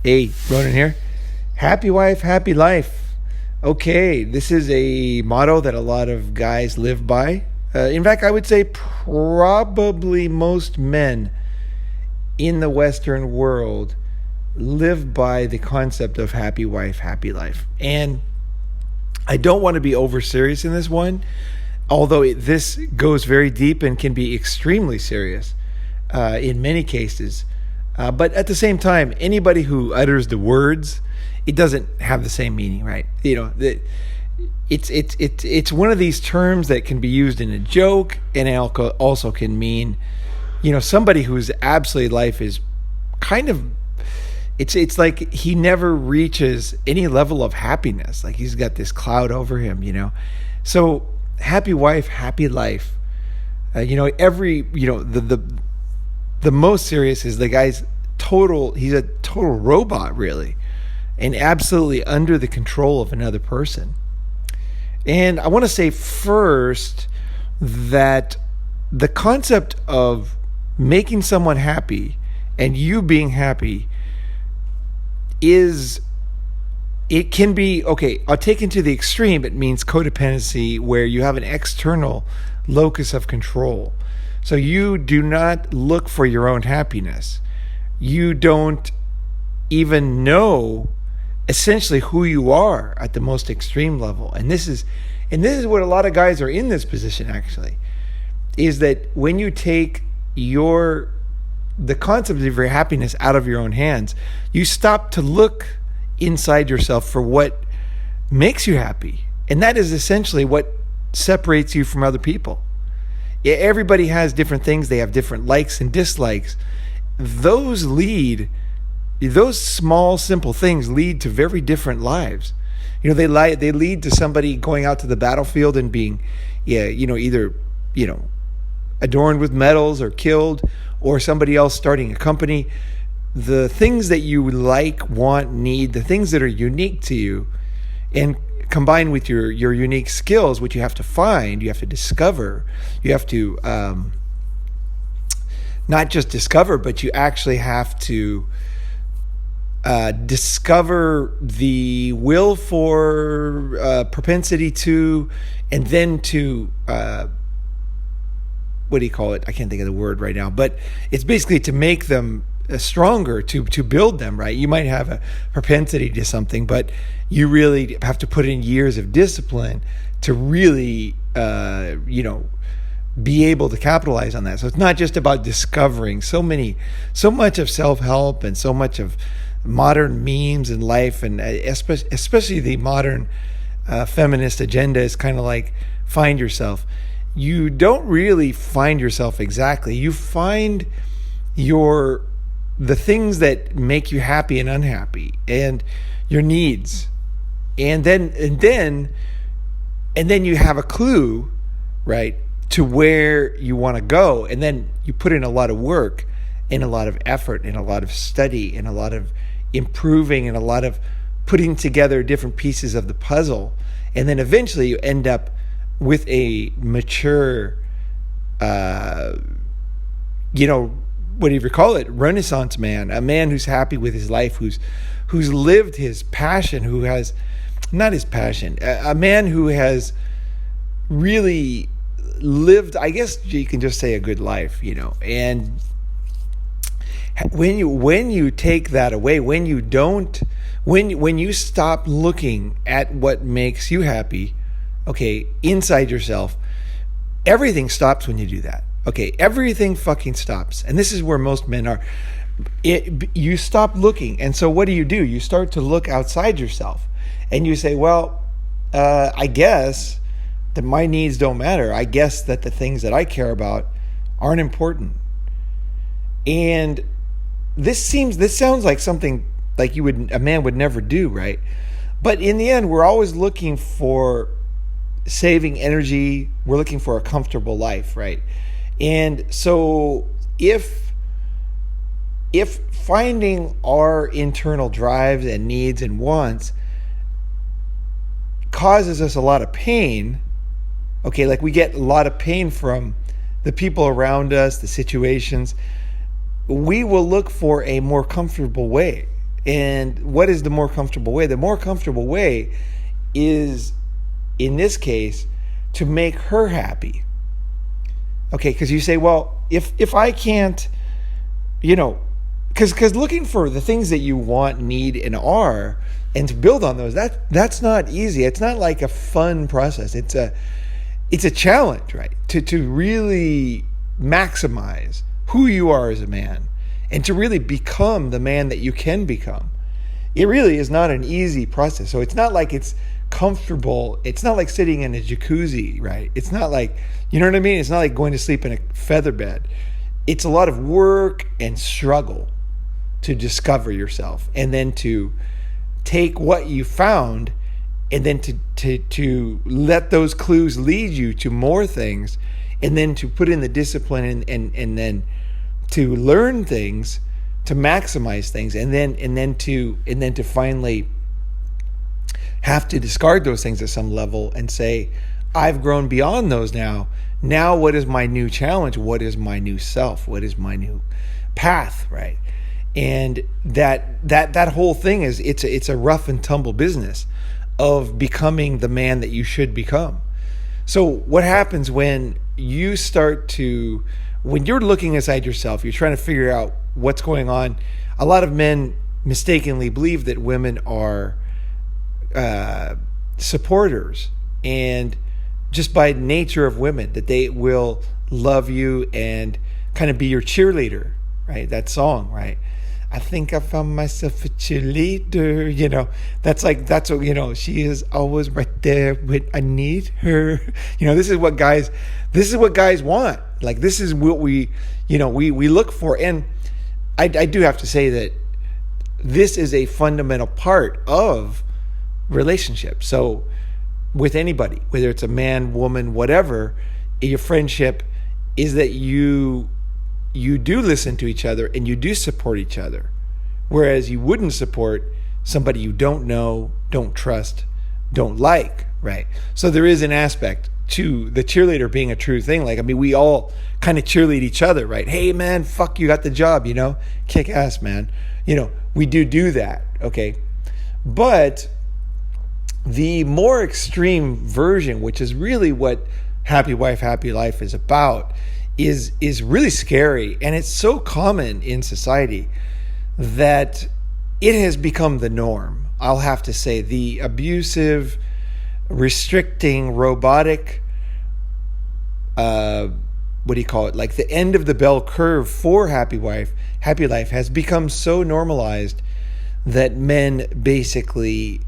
Hey, Ronin here. Happy wife, happy life. Okay, this is a motto that a lot of guys live by. In fact, I would say probably most men in the Western world live by the concept of happy wife, happy life. And I don't want to be over serious in this one, although this goes very deep and can be extremely serious in many cases. But at the same time, anybody who utters the words, it doesn't have the same meaning, right? It's one of these terms that can be used in a joke, and it also can mean, somebody whose absolute life is kind of, it's like he never reaches any level of happiness. Like he's got this cloud over him. So happy wife, happy life. The most serious is the guy's he's a total robot, really, and absolutely under the control of another person. And I want to say first that the concept of making someone happy and you being happy it can be, okay, I'll take it to the extreme. It means codependency, where you have an external locus of control. So you do not look for your own happiness. You don't even know essentially who you are at the most extreme level. And this is what a lot of guys are in this position, actually, is that when you take the concept of your happiness out of your own hands, you stop to look inside yourself for what makes you happy. And that is essentially what separates you from other people. Everybody has different things. They have different likes and dislikes. Those small, simple things lead to very different lives. They lead to somebody going out to the battlefield and being, either, adorned with medals or killed, or somebody else starting a company. The things that you like, want, need, the things that are unique to you, and combined with your unique skills, which you have to find, you have to discover, you have to not just discover, but you actually have to discover the will for, propensity to, and then to, what do you call it? I can't think of the word right now, but it's basically to make them stronger, to build them, right? You might have a propensity to something, but you really have to put in years of discipline to really, be able to capitalize on that. So it's not just about discovering. So much of self-help and so much of modern memes in life, and especially the modern feminist agenda, is kind of like find yourself. You don't really find yourself exactly. You find the things that make you happy and unhappy, and your needs, and then you have a clue, right, to where you want to go, and then you put in a lot of work and a lot of effort and a lot of study and a lot of improving and a lot of putting together different pieces of the puzzle, and then eventually you end up with a mature, what do you call it, Renaissance man, a man who's happy with his life, who's lived his passion, who has, not his passion, a man who has really lived, I guess you can just say, a good life, and when you take that away, when you stop looking at what makes you happy, okay, inside yourself, everything stops when you do that. Okay, everything fucking stops. And this is where most men are. You stop looking. And so what do? You start to look outside yourself. And you say, well, I guess that my needs don't matter. I guess that the things that I care about aren't important. And this sounds like something like a man would never do, right? But in the end, we're always looking for saving energy. We're looking for a comfortable life, right? And so if finding our internal drives and needs and wants causes us a lot of pain, okay, like we get a lot of pain from the people around us, the situations, we will look for a more comfortable way. And what is the more comfortable way? The more comfortable way is, in this case, to make her happy. Okay, because you say, well, if I can't, because looking for the things that you want, need, and are, and to build on those, that's not easy. It's not like a fun process. It's a challenge, right? To really maximize who you are as a man and to really become the man that you can become. It really is not an easy process. So it's not like it's comfortable. It's not like sitting in a jacuzzi, right? It's not like, you know what I mean? It's not like going to sleep in a feather bed. It's a lot of work and struggle to discover yourself, and then to take what you found and then to let those clues lead you to more things, and then to put in the discipline and then to learn things, to maximize things, and then to finally have to discard those things at some level and say, I've grown beyond those now. Now what is my new challenge? What is my new self? What is my new path, right? And that whole thing is it's a rough and tumble business of becoming the man that you should become. So what happens when you when you're looking inside yourself, you're trying to figure out what's going on. A lot of men mistakenly believe that women are supporters, and just by nature of women, that they will love you and kind of be your cheerleader, right? That song, right? I think I found myself a cheerleader, that's what, she is always right there when I need her. This is what guys want. Like, this is what we look for. And I do have to say that this is a fundamental part of relationships. So with anybody, whether it's a man, woman, whatever, your friendship is that you do listen to each other and you do support each other, whereas you wouldn't support somebody you don't know, don't trust, don't like, right? So there is an aspect to the cheerleader being a true thing. Like, we all kind of cheerlead each other, right? Hey man, fuck, you got the job, kick ass, man. We do that, okay? But the more extreme version, which is really what Happy Wife, Happy Life is about, is really scary, and it's so common in society that it has become the norm. I'll have to say, the abusive, restricting, robotic, like the end of the bell curve for Happy Wife, Happy Life has become so normalized that men basically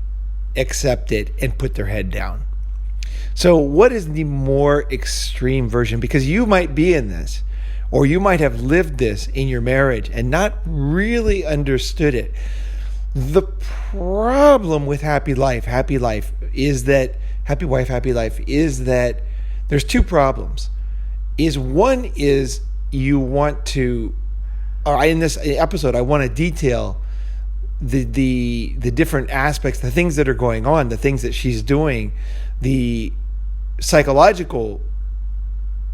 accept it and put their head down. So what is the more extreme version? Because you might be in this, or you might have lived this in your marriage and not really understood it. The problem with Happy Life, Happy Life is that Happy Wife, Happy Life is that there's two problems. One is you want to, or in this episode, I want to detail the different aspects, the things that are going on, the things that she's doing, the psychological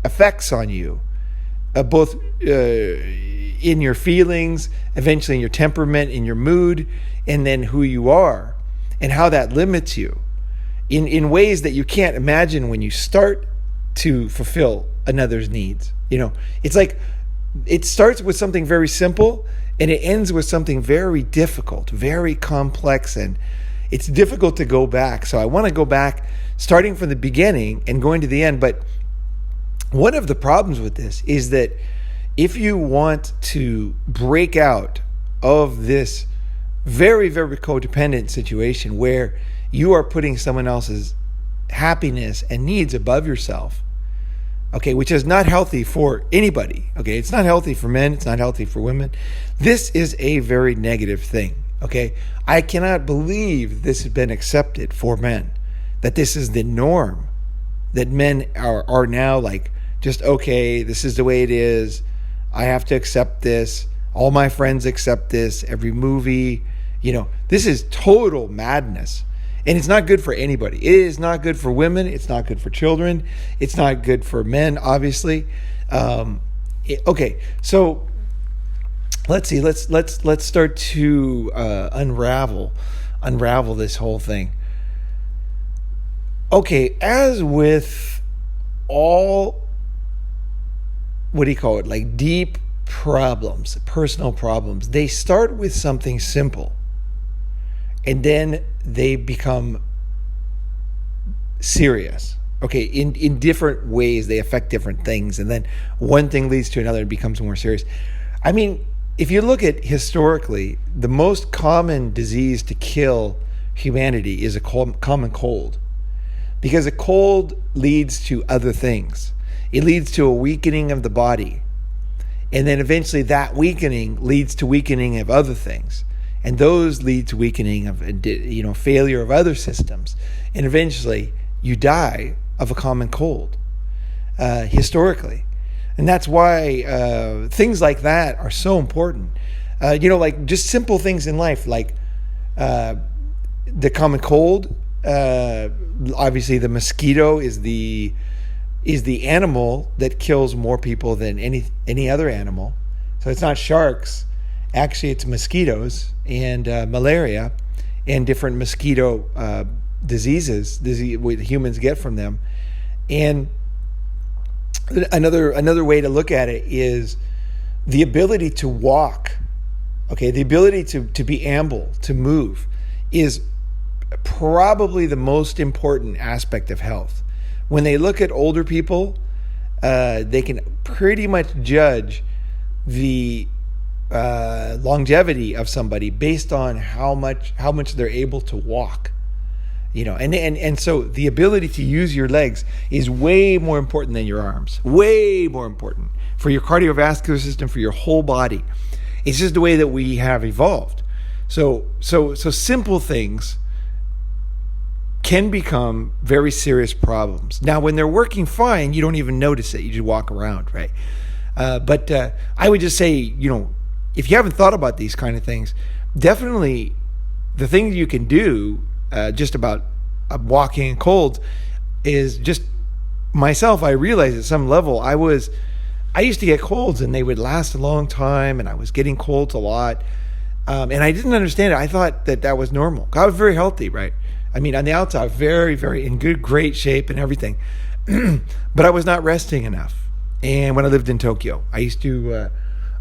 effects on you, both in your feelings, eventually in your temperament, in your mood, and then who you are, and how that limits you in ways that you can't imagine when you start to fulfill another's needs. It's like it starts with something very simple and it ends with something very difficult, very complex, and it's difficult to go back. So I want to go back, starting from the beginning and going to the end. But one of the problems with this is that if you want to break out of this very, very codependent situation where you are putting someone else's happiness and needs above yourself, okay, which is not healthy for anybody, okay? It's not healthy for men, it's not healthy for women. This is a very negative thing, okay? I cannot believe this has been accepted for men, that this is the norm, that men are now like, just, okay, this is the way it is, I have to accept this, all my friends accept this, every movie, this is total madness. And it's not good for anybody. It is not good for women. It's not good for children. It's not good for men, obviously. Okay, so let's see. Let's start to unravel this whole thing. Okay, as with all, what do you call it? Like deep problems, personal problems. They start with something simple, and then they become serious. Okay, in different ways, they affect different things, and then one thing leads to another and becomes more serious. I mean, if you look at historically, the most common disease to kill humanity is a common cold, because a cold leads to other things. It leads to a weakening of the body, and then eventually that weakening leads to weakening of other things, and those lead to weakening of, failure of other systems, and eventually you die of a common cold, historically. And that's why things like that are so important. Like just simple things in life, like the common cold. Obviously, the mosquito is the animal that kills more people than any other animal. So it's not sharks. Actually, it's mosquitoes and malaria and different mosquito diseases what humans get from them. And another way to look at it is the ability to walk. Okay, the ability to be amble, to move, is probably the most important aspect of health. When they look at older people, they can pretty much judge the longevity of somebody based on how much they're able to walk. And so the ability to use your legs is way more important than your arms. Way more important for your cardiovascular system, for your whole body. It's just the way that we have evolved. So simple things can become very serious problems. Now, when they're working fine, you don't even notice it. You just walk around, right? But I would just say, if you haven't thought about these kind of things, definitely the things you can do just about walking in colds is just myself. I realized at some level I used to get colds and they would last a long time, and I was getting colds a lot. And I didn't understand it. I thought that was normal. I was very healthy, right? I mean, on the outside, I was very, very in great shape and everything. But I was not resting enough. And when I lived in Tokyo, I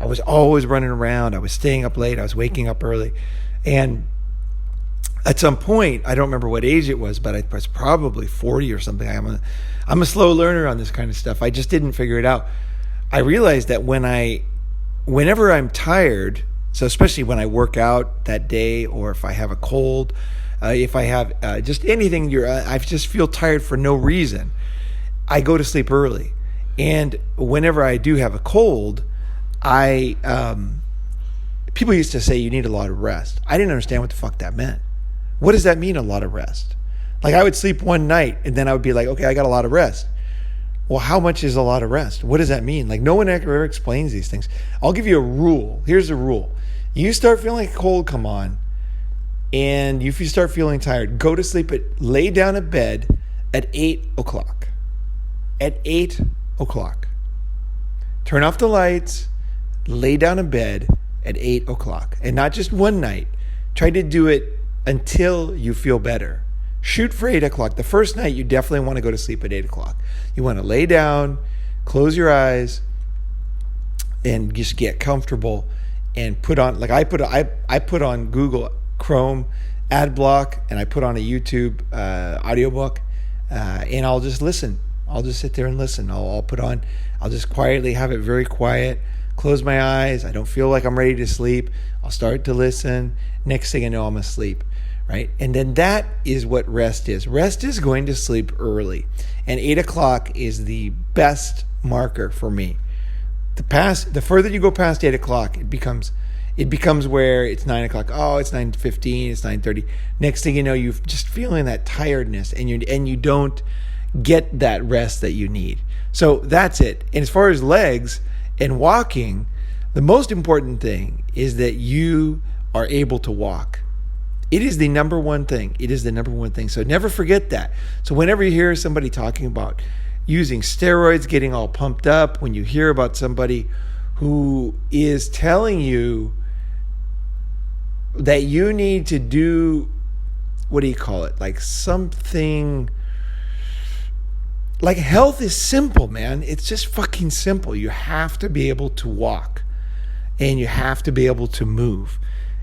was always running around. I was staying up late. I was waking up early. And at some point, I don't remember what age it was, but I was probably 40 or something. I'm a slow learner on this kind of stuff. I just didn't figure it out. I realized that whenever I'm tired, so especially when I work out that day, or if I have a cold, if I have just anything, I just feel tired for no reason, I go to sleep early. And whenever I do have a cold, people used to say you need a lot of rest. I didn't understand what the fuck that meant. What does that mean, a lot of rest? Like, I would sleep one night and then I would be like, okay, I got a lot of rest. Well, how much is a lot of rest? What does that mean? Like, no one ever explains these things. I'll give you a rule. Here's the rule. You start feeling a cold come on, and if you start feeling tired, go to sleep lay down at bed at 8 o'clock. At 8 o'clock. Turn off the lights, lay down in bed at 8 o'clock. And not just one night. Try to do it until you feel better. Shoot for 8 o'clock. The first night, you definitely want to go to sleep at 8 o'clock. You want to lay down, close your eyes, and just get comfortable and put on, like I put on Google Chrome ad block, and I put on a YouTube audiobook, and I'll just listen. I'll just sit there and listen. I'll just quietly have it very quiet, close my eyes. I don't feel like I'm ready to sleep. I'll start to listen. Next thing I know, I'm asleep. Right? And then that is what rest is. Rest is going to sleep early. And 8 o'clock is the best marker for me. The further you go past 8 o'clock, it becomes where it's 9 o'clock. Oh, it's 9:15, it's 9:30. Next thing you know, you're just feeling that tiredness, and you don't get that rest that you need. So that's it. And as far as legs and walking, the most important thing is that you are able to walk. It is the number one thing. It is the number one thing. So never forget that. So whenever you hear somebody talking about using steroids, getting all pumped up, when you hear about somebody who is telling you that you need to do, what do you call it? Like something, like health is simple, man. It's just fucking simple. You have to be able to walk and you have to be able to move,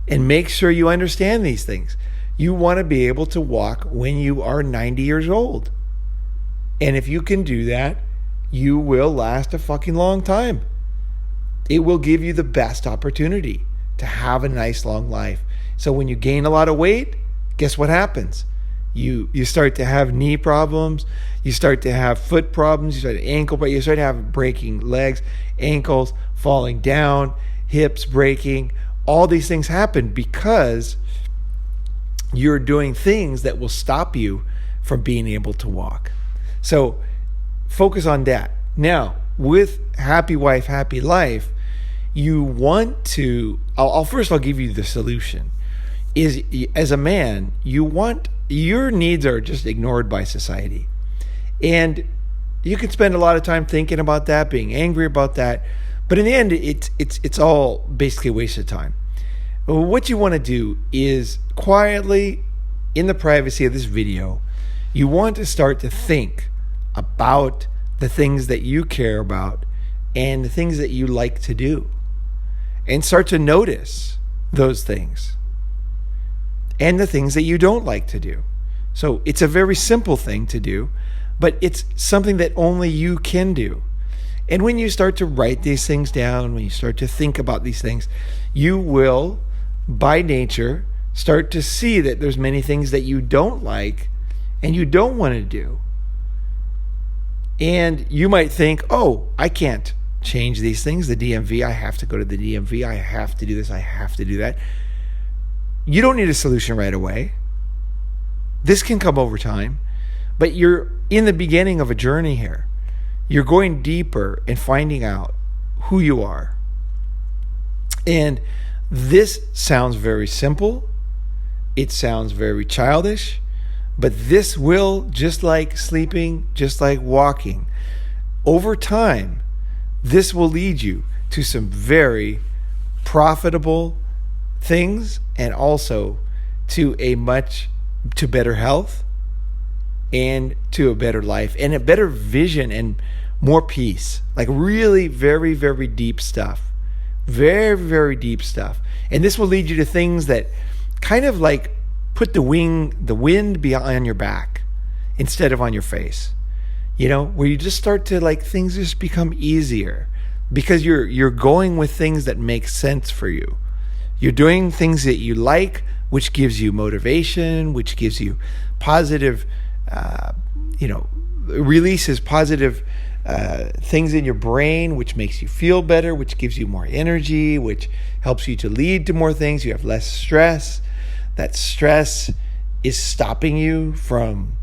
and make sure you understand these things. You want to be able to walk when you are 90 years old. And if you can do that, you will last a fucking long time. It will give you the best opportunity to have a nice long life. So when you gain a lot of weight, guess what happens? You start to have knee problems, you start to have foot problems, you start to ankle, but you start to have breaking legs, ankles, falling down, hips breaking. All these things happen because you're doing things that will stop you from being able to walk. So focus on that. Now, with Happy Wife, Happy Life, you want to, I'll give you the solution. Is, as a man, your needs are just ignored by society. And you can spend a lot of time thinking about that, being angry about that, but in the end, it's all basically a waste of time. What you want to do is quietly, in the privacy of this video, you want to start to think about the things that you care about and the things that you like to do, and start to notice those things and the things that you don't like to do. So it's a very simple thing to do, but it's something that only you can do. And when you start to write these things down, when you start to think about these things, you will, by nature, start to see that there's many things that you don't like and you don't want to do. And you might think, oh, I can't change these things. The DMV, I have to go to the DMV. I have to do this. I have to do that. You don't need a solution right away. This can come over time, but you're in the beginning of a journey here. You're going deeper and finding out who you are. And this sounds very simple. It sounds very childish, but this will, just like sleeping, just like walking, over time, this will lead you to some very profitable things, and also to to better health and to a better life and a better vision and more peace. Like really very, very deep stuff. Very, very deep stuff. And this will lead you to things that kind of like put the wind behind your back instead of on your face. You know, where you just start to, like, things just become easier because you're going with things that make sense for you. You're doing things that you like, which gives you motivation, which gives you positive, releases positive things in your brain, which makes you feel better, which gives you more energy, which helps you to lead to more things. You have less stress. That stress is stopping you from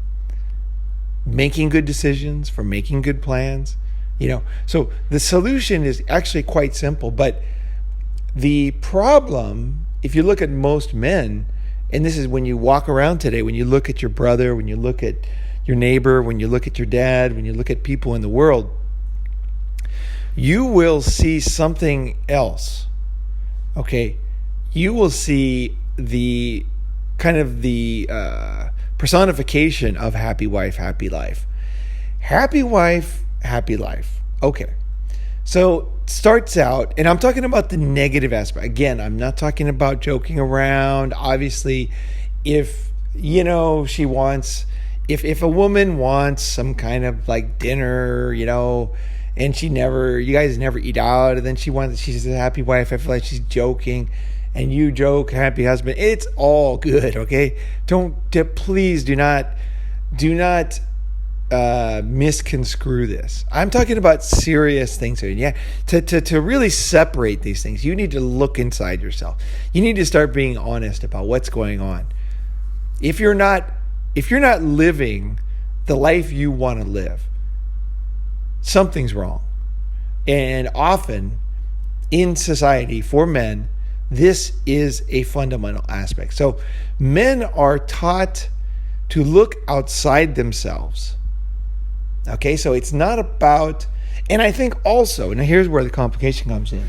making good decisions, from making good plans. So the solution is actually quite simple, but the problem, if you look at most men, and this is when you walk around today, when you look at your brother, when you look at your neighbor, when you look at your dad, when you look at people in the world, you will see something else. Okay? You will see the kind of the personification of happy wife, happy life. Happy wife, happy life. Okay. So it starts out, and I'm talking about the negative aspect. Again, I'm not talking about joking around. Obviously, if she wants, if a woman wants some kind of like dinner, and you guys never eat out, and then she's a happy wife, I feel like she's joking, and you joke, happy husband, it's all good, okay? Please do not misconstrue this. I'm talking about serious things here. Yeah, to really separate these things, you need to look inside yourself. You need to start being honest about what's going on. If you're not living the life you want to live, something's wrong. And often in society, for men, this is a fundamental aspect. So men are taught to look outside themselves. Okay, so it's not about, And I think also, and here's where the complication comes in,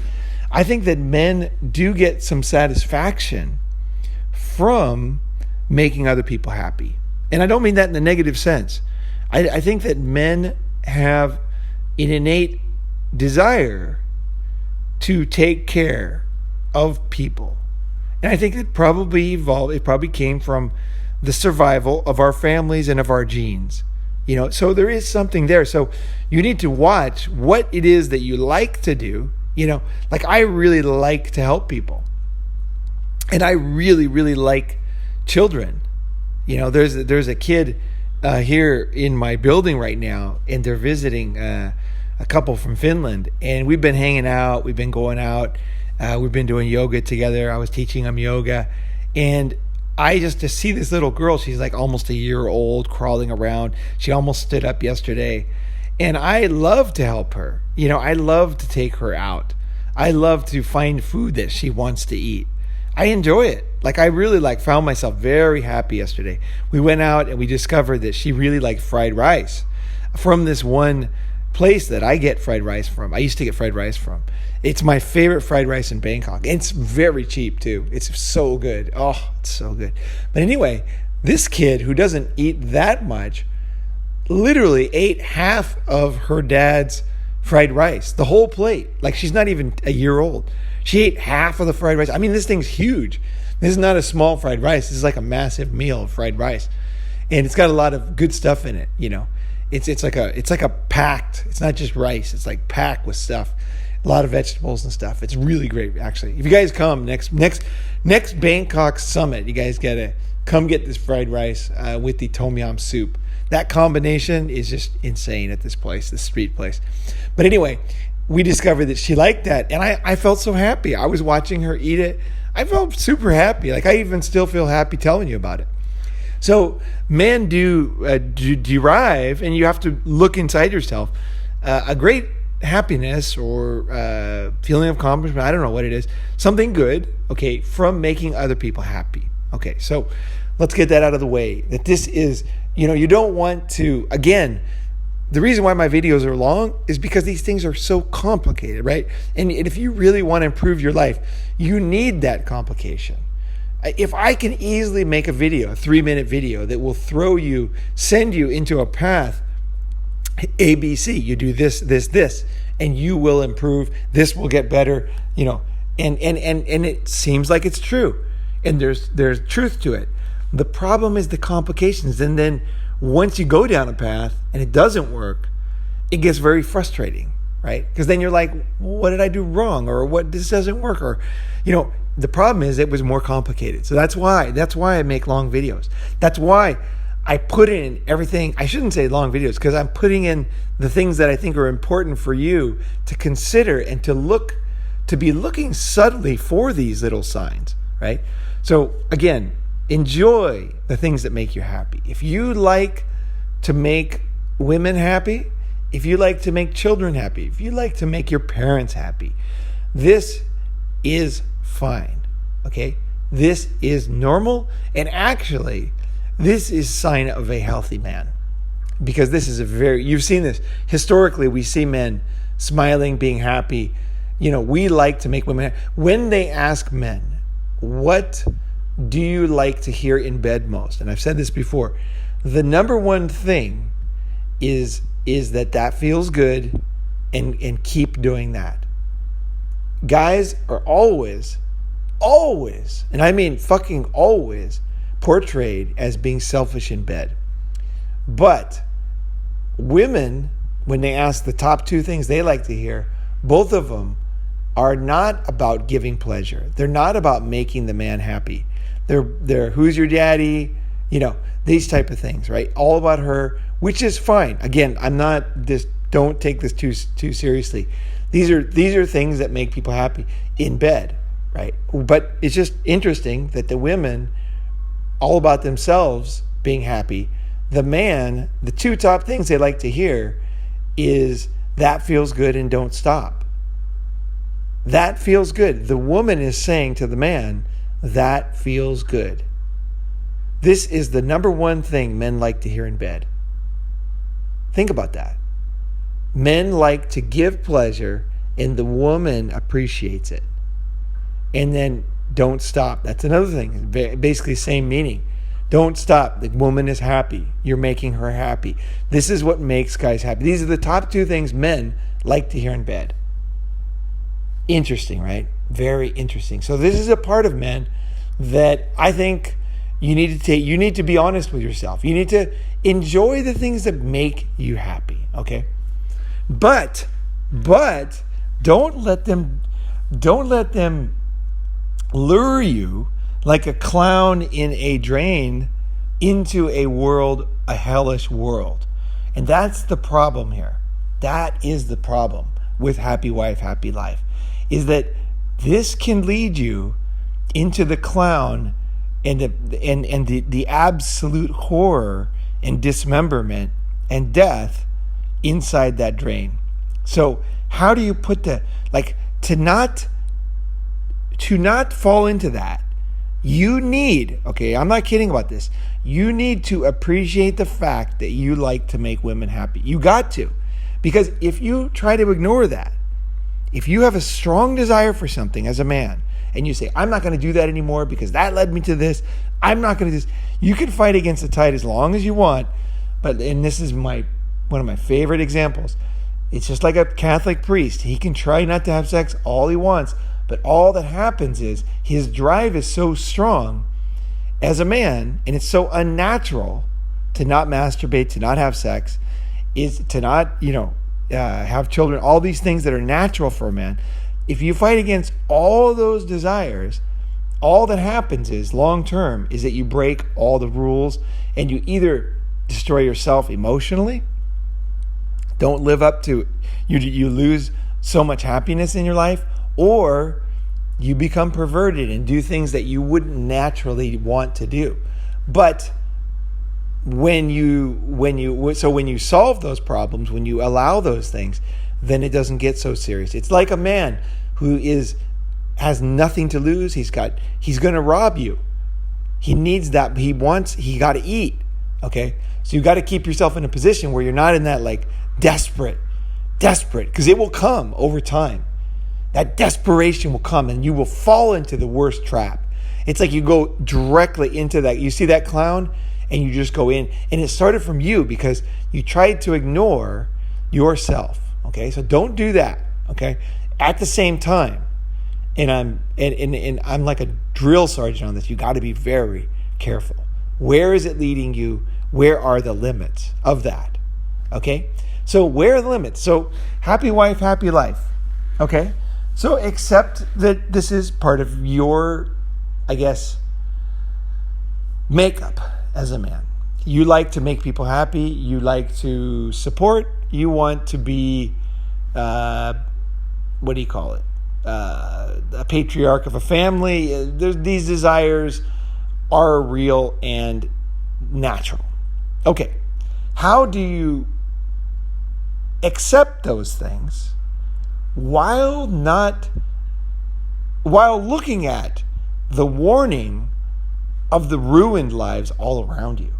I think that men do get some satisfaction from making other people happy. And I don't mean that in a negative sense. I think that men have an innate desire to take care of people. And I think it probably evolved, it probably came from the survival of our families and of our genes. So there is something there. So you need to watch what it is that you like to do. Like I really like to help people. And I really, really like children. There's a kid here in my building right now, and they're visiting a couple from Finland. And we've been hanging out. We've been going out. We've been doing yoga together. I was teaching them yoga. And I just to see this little girl, she's like almost a year old, crawling around. She almost stood up yesterday. And I love to help her. I love to take her out. I love to find food that she wants to eat. I enjoy it. Like I really found myself very happy yesterday. We went out and we discovered that she really liked fried rice from this one place that I get fried rice from. I used to get fried rice from. It's my favorite fried rice in Bangkok. It's very cheap too. It's so good. Oh, it's so good. But anyway, this kid who doesn't eat that much literally ate half of her dad's fried rice, the whole plate. Like she's not even a year old. She ate half of the fried rice. I mean, this thing's huge. This is not a small fried rice. This is like a massive meal of fried rice. And it's got a lot of good stuff in it, It's like a packed, it's not just rice, it's like packed with stuff. A lot of vegetables and stuff. It's really great, actually. If you guys come next Bangkok summit, you guys gotta come get this fried rice with the tom yum soup. That combination is just insane at this place, this street place. But anyway, we discovered that she liked that, and I felt so happy. I was watching her eat it. I felt super happy. Like I even still feel happy telling you about it. So men do derive, and you have to look inside yourself, a great happiness or feeling of accomplishment. I don't know what it is. Something good, okay, from making other people happy. Okay, so let's get that out of the way. That this is, you don't want to, again, the reason why my videos are long is because these things are so complicated, right? And if you really want to improve your life, you need that complication. If I can easily make a video, a 3-minute video that will send you into a path, ABC, you do this, and you will improve, this will get better, and it seems like it's true. And there's truth to it. The problem is the complications. And then once you go down a path and it doesn't work, it gets very frustrating, right? Because then you're like, what did I do wrong? Or this doesn't work? Or, the problem is it was more complicated. So that's why I make long videos. That's why I put in everything. I shouldn't say long videos, because I'm putting in the things that I think are important for you to consider and to be looking subtly for these little signs, right? So again, enjoy the things that make you happy. If you like to make women happy, if you like to make children happy, if you like to make your parents happy, this is fine, okay? This is normal, and actually, this is a sign of a healthy man. Because this is you've seen this. Historically, we see men smiling, being happy. We like to make women happy. When they ask men, what do you like to hear in bed most? And I've said this before. The number one thing is that feels good, and keep doing that. Guys are always, and I mean fucking always, portrayed as being selfish in bed. But women, when they ask the top 2 things they like to hear, both of them are not about giving pleasure. They're not about making the man happy. They're who's your daddy, these type of things, right? All about her, which is fine. Again, don't take this too seriously. These are things that make people happy in bed, right? But it's just interesting that the women, all about themselves being happy. The man, the 2 top things they like to hear is that feels good and don't stop. That feels good. The woman is saying to the man, that feels good. This is the number one thing men like to hear in bed. Think about that. Men like to give pleasure, and the woman appreciates it. And then don't stop. That's another thing. Basically, same meaning. Don't stop. The woman is happy. You're making her happy. This is what makes guys happy. These are the top two things men like to hear in bed. Interesting, right? Very interesting. So this is a part of men that I think you need to take. You need to be honest with yourself. You need to enjoy the things that make you happy. Okay, but don't let them lure you like a clown in a drain into a hellish world. And that's the problem here. That is the problem with happy wife, happy life, is that this can lead you into the clown and the absolute horror and dismemberment and death inside that drain. So how do you put to not fall into that? You need, okay, I'm not kidding about this. You need to appreciate the fact that you like to make women happy. You got to. Because if you try to ignore that, if you have a strong desire for something as a man, and you say, I'm not going to do that anymore because that led me to this, I'm not going to do this. You can fight against the tide as long as you want, and this is one of my favorite examples. It's just like a Catholic priest. He can try not to have sex all he wants, but all that happens is his drive is so strong as a man, and it's so unnatural to not masturbate, to not have sex, is to not, have children, all these things that are natural for a man. If you fight against all those desires, all that happens is, long term, is that you break all the rules and you either destroy yourself emotionally, don't live up to, you lose so much happiness in your life, or you become perverted and do things that you wouldn't naturally want to do. But when you solve those problems, when you allow those things, then it doesn't get so serious. It's like a man who has nothing to lose. He's going to rob you. He needs that. He got to eat. Okay, so you got to keep yourself in a position where you're not in that desperate, because it will come over time. That desperation will come and you will fall into the worst trap. It's like you go directly into that. You see that clown and you just go in, and it started from you because you tried to ignore yourself. Okay, so don't do that. Okay, at the same time, and I'm like a drill sergeant on this. You got to be very careful. Where is it leading you? Where are the limits of that? Okay, so where are the limits? So happy wife, happy life. Okay, so accept that this is part of your, I guess, makeup as a man. You like to make people happy. You like to support. You want to be, a patriarch of a family. These desires are real and natural. Okay, how do you accept those things while looking at the warning of the ruined lives all around you?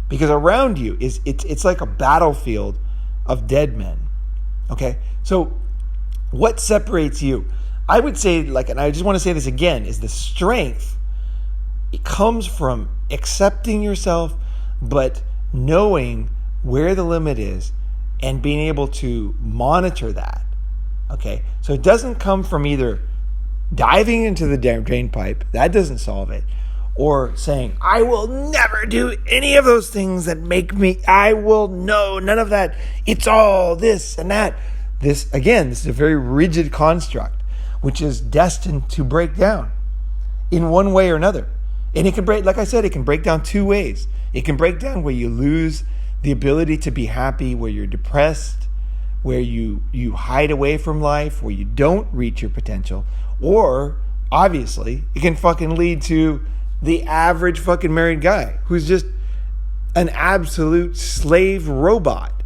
Because around you it's like a battlefield of dead men. Okay, so what separates you? I would say, and I just want to say this again, is the strength. It comes from accepting yourself, but knowing where the limit is and being able to monitor that. Okay, so it doesn't come from either diving into the drain pipe, that doesn't solve it, or saying, I will never do any of those things that make me, I will know none of that. It's all this and that. This is a very rigid construct, which is destined to break down in one way or another. And it can break, like I said, it can break down two ways. It can break down where you lose the ability to be happy, where you're depressed, where you hide away from life, where you don't reach your potential. Or, obviously, it can fucking lead to the average fucking married guy who's just an absolute slave robot.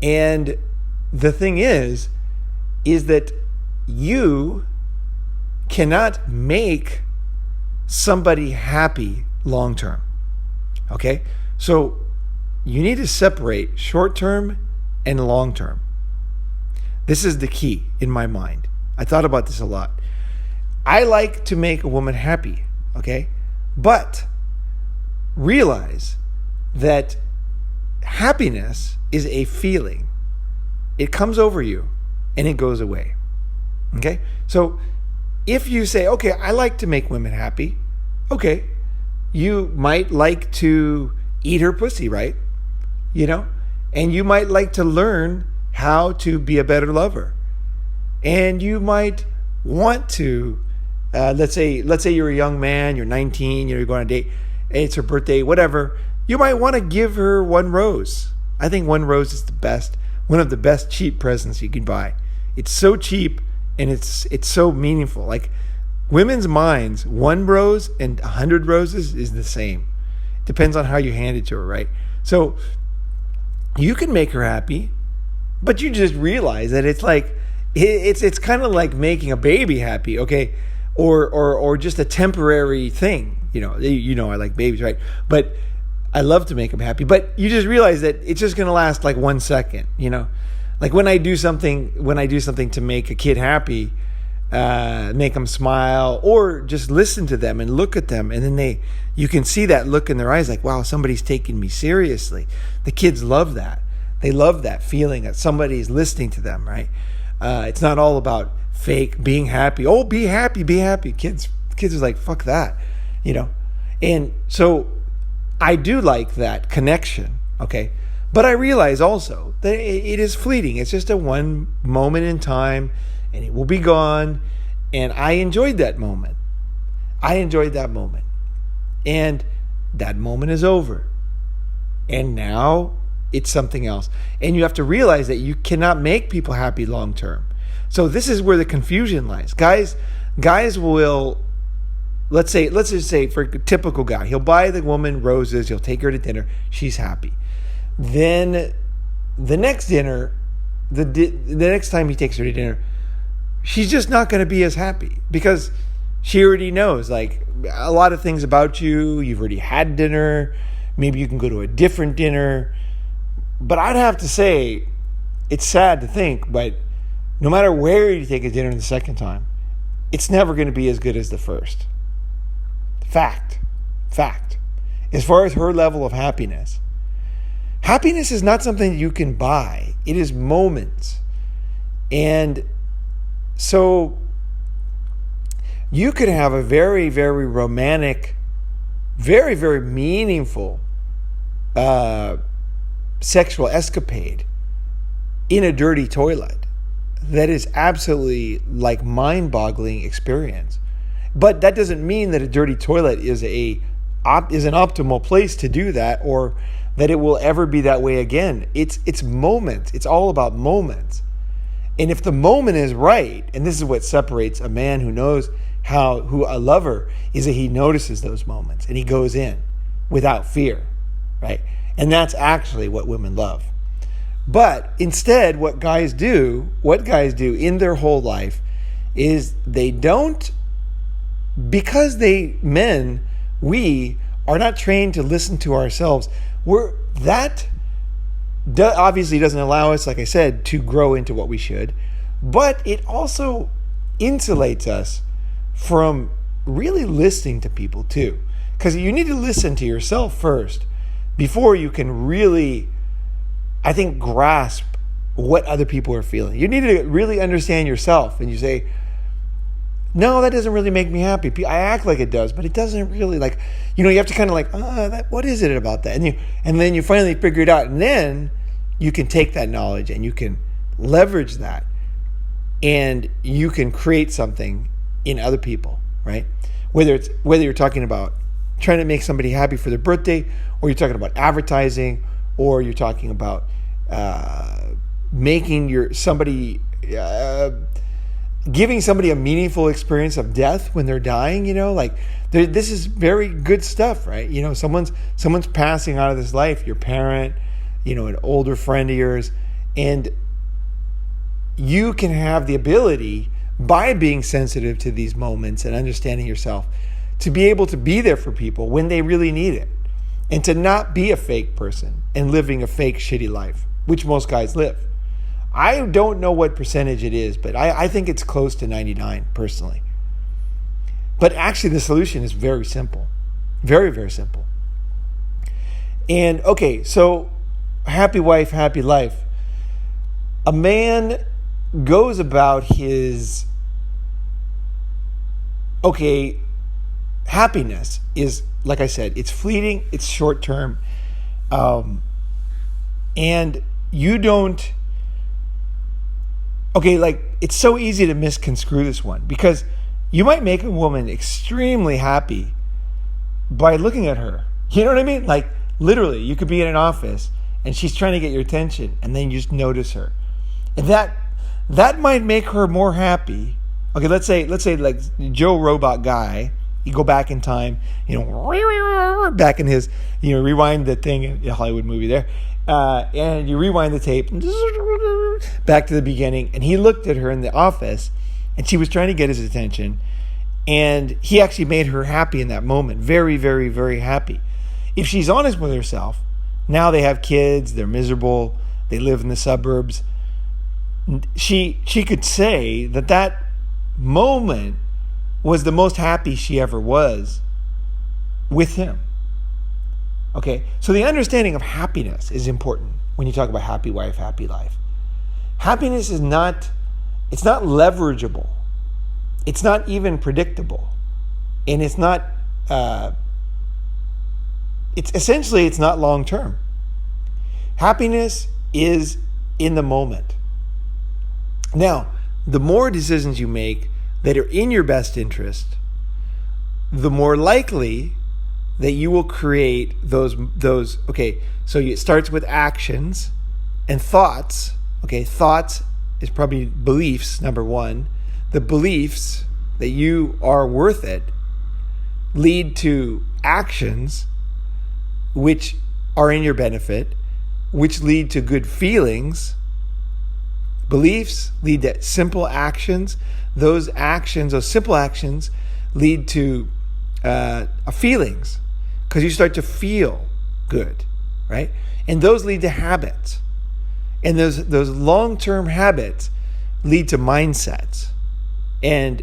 And the thing is that you cannot make somebody happy long term. Okay? So you need to separate short term and long term. This is the key in my mind. I thought about this a lot. I like to make a woman happy, okay? But realize that happiness is a feeling. It comes over you and it goes away, okay? So if you say, okay, I like to make women happy, okay, you might like to eat her pussy, right? And you might like to learn how to be a better lover. And you might want to, let's say you're a young man, you're 19, you're going on a date, it's her birthday, whatever. You might want to give her one rose. I think one rose is one of the best cheap presents you can buy. It's so cheap and it's so meaningful. Like women's minds, one rose and 100 roses is the same. Depends on how you hand it to her, right? So you can make her happy, but you just realize that it's like it's kind of like making a baby happy, okay? Or just a temporary thing. I like babies, right? But I love to make them happy. But you just realize that it's just going to last like 1 second, Like when I do something to make a kid happy, make them smile, or just listen to them and look at them, and then you can see that look in their eyes, like, wow, somebody's taking me seriously. The kids love that. They love that feeling that somebody's listening to them, right? It's not all about fake being happy. Oh, be happy, be happy. Kids are like, fuck that, And so I do like that connection, okay? But I realize also that it is fleeting. It's just a one moment in time, and it will be gone. And I enjoyed that moment. And that moment is over. And now it's something else. And you have to realize that you cannot make people happy long term. So this is where the confusion lies. Guys will, let's just say for a typical guy, he'll buy the woman roses, he'll take her to dinner, she's happy. Then the next dinner, the next time he takes her to dinner, she's just not going to be as happy because she already knows like a lot of things about you. You've already had dinner. Maybe you can go to a different dinner. But I'd have to say, it's sad to think, but no matter where you take a dinner the second time, it's never going to be as good as the first. Fact. As far as her level of happiness is not something you can buy. It is moments. And so you could have a very, very romantic, very, very meaningful sexual escapade in a dirty toilet that is absolutely like mind-boggling experience. But that doesn't mean that a dirty toilet is an optimal place to do that, or that it will ever be that way again. It's moments. It's all about moments. And if the moment is right, and this is what separates a man who knows who a lover is, that he notices those moments and he goes in without fear, right? And that's actually what women love. But instead, what guys do in their whole life is they don't, because we are not trained to listen to ourselves. Obviously doesn't allow us, like I said, to grow into what we should, but it also insulates us from really listening to people too. Because you need to listen to yourself first before you can really, I think, grasp what other people are feeling. You need to really understand yourself, and you say, no, that doesn't really make me happy. I act like it does, but it doesn't really, like, you have to kind of like, what is it about that? And then you finally figure it out, and then you can take that knowledge and you can leverage that, and you can create something in other people, right? Whether you're talking about trying to make somebody happy for their birthday, or you're talking about advertising, or you're talking about giving somebody a meaningful experience of death when they're dying, this is very good stuff, right? Someone's passing out of this life, your parent, an older friend of yours, and you can have the ability, by being sensitive to these moments and understanding yourself, to be able to be there for people when they really need it, and to not be a fake person and living a fake shitty life. which most guys live. I don't know what percentage it is, but I think it's close to 99 personally. But actually the solution is very simple. Very, very simple. And okay, so happy wife, happy life. A man goes about his, happiness is, like I said, it's fleeting, it's short term. And you don't, it's so easy to misconstrue this one, because you might make a woman extremely happy by looking at her. You know what I mean? Like literally, you could be in an office and she's trying to get your attention, and then you just notice her. And that might make her more happy. Okay, let's say like Joe Robot guy, you go back in time, back in his, rewind the thing in a Hollywood movie there, and you rewind the tape back to the beginning, and he looked at her in the office, and she was trying to get his attention, and he actually made her happy in that moment, very, very, very happy. If she's honest with herself, now they have kids, they're miserable, they live in the suburbs, she could say that moment was the most happy she ever was with him. Okay, so the understanding of happiness is important when you talk about happy wife, happy life. Happiness is not, it's not leverageable. It's not even predictable. And it's not, it's not long term. Happiness is in the moment. Now, the more decisions you make that are in your best interest, the more likely that you will create those. Okay, so it starts with actions and thoughts. Okay, thoughts is probably beliefs, number one. The beliefs that you are worth it lead to actions which are in your benefit, which lead to good feelings. Beliefs lead to simple actions. Those simple actions lead to feelings, because you start to feel good, right? And those lead to habits. And those long-term habits lead to mindsets and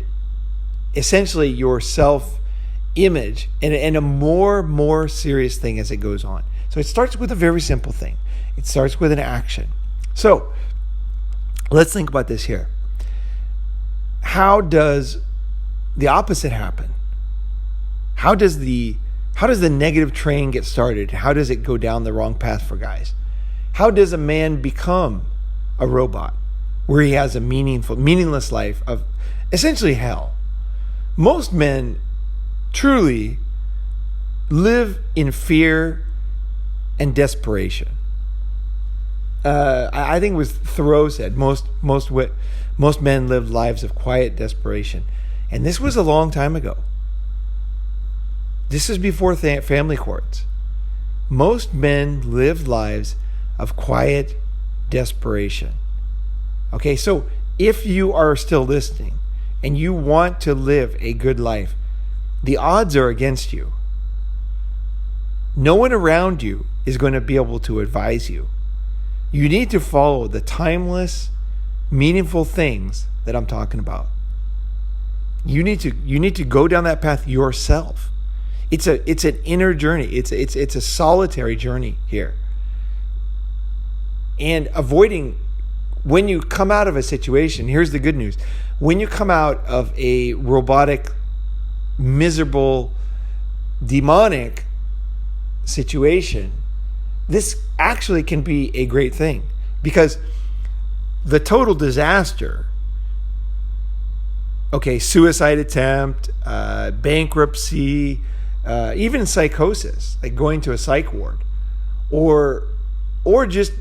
essentially your self-image and a more serious thing as it goes on. So it starts with a very simple thing. It starts with an action. So let's think about this here. How does the opposite happen? How does the negative train get started? How does it go down the wrong path for guys? How does a man become a robot where he has a meaningless life of essentially hell? Most men truly live in fear and desperation. I think it was Thoreau said most men live lives of quiet desperation, and this was a long time ago. This is before family courts. Most men live lives of quiet desperation. Okay, so if you are still listening and you want to live a good life, the odds are against you. No one around you is going to be able to advise you. You need to follow the timeless, meaningful things that I'm talking about. You need to go down that path yourself. It's an inner journey. It's a solitary journey here. And avoiding, when you come out of a situation, here's the good news. When you come out of a robotic, miserable, demonic situation, this actually can be a great thing, because the total disaster, suicide attempt, bankruptcy, even psychosis, like going to a psych ward, or just,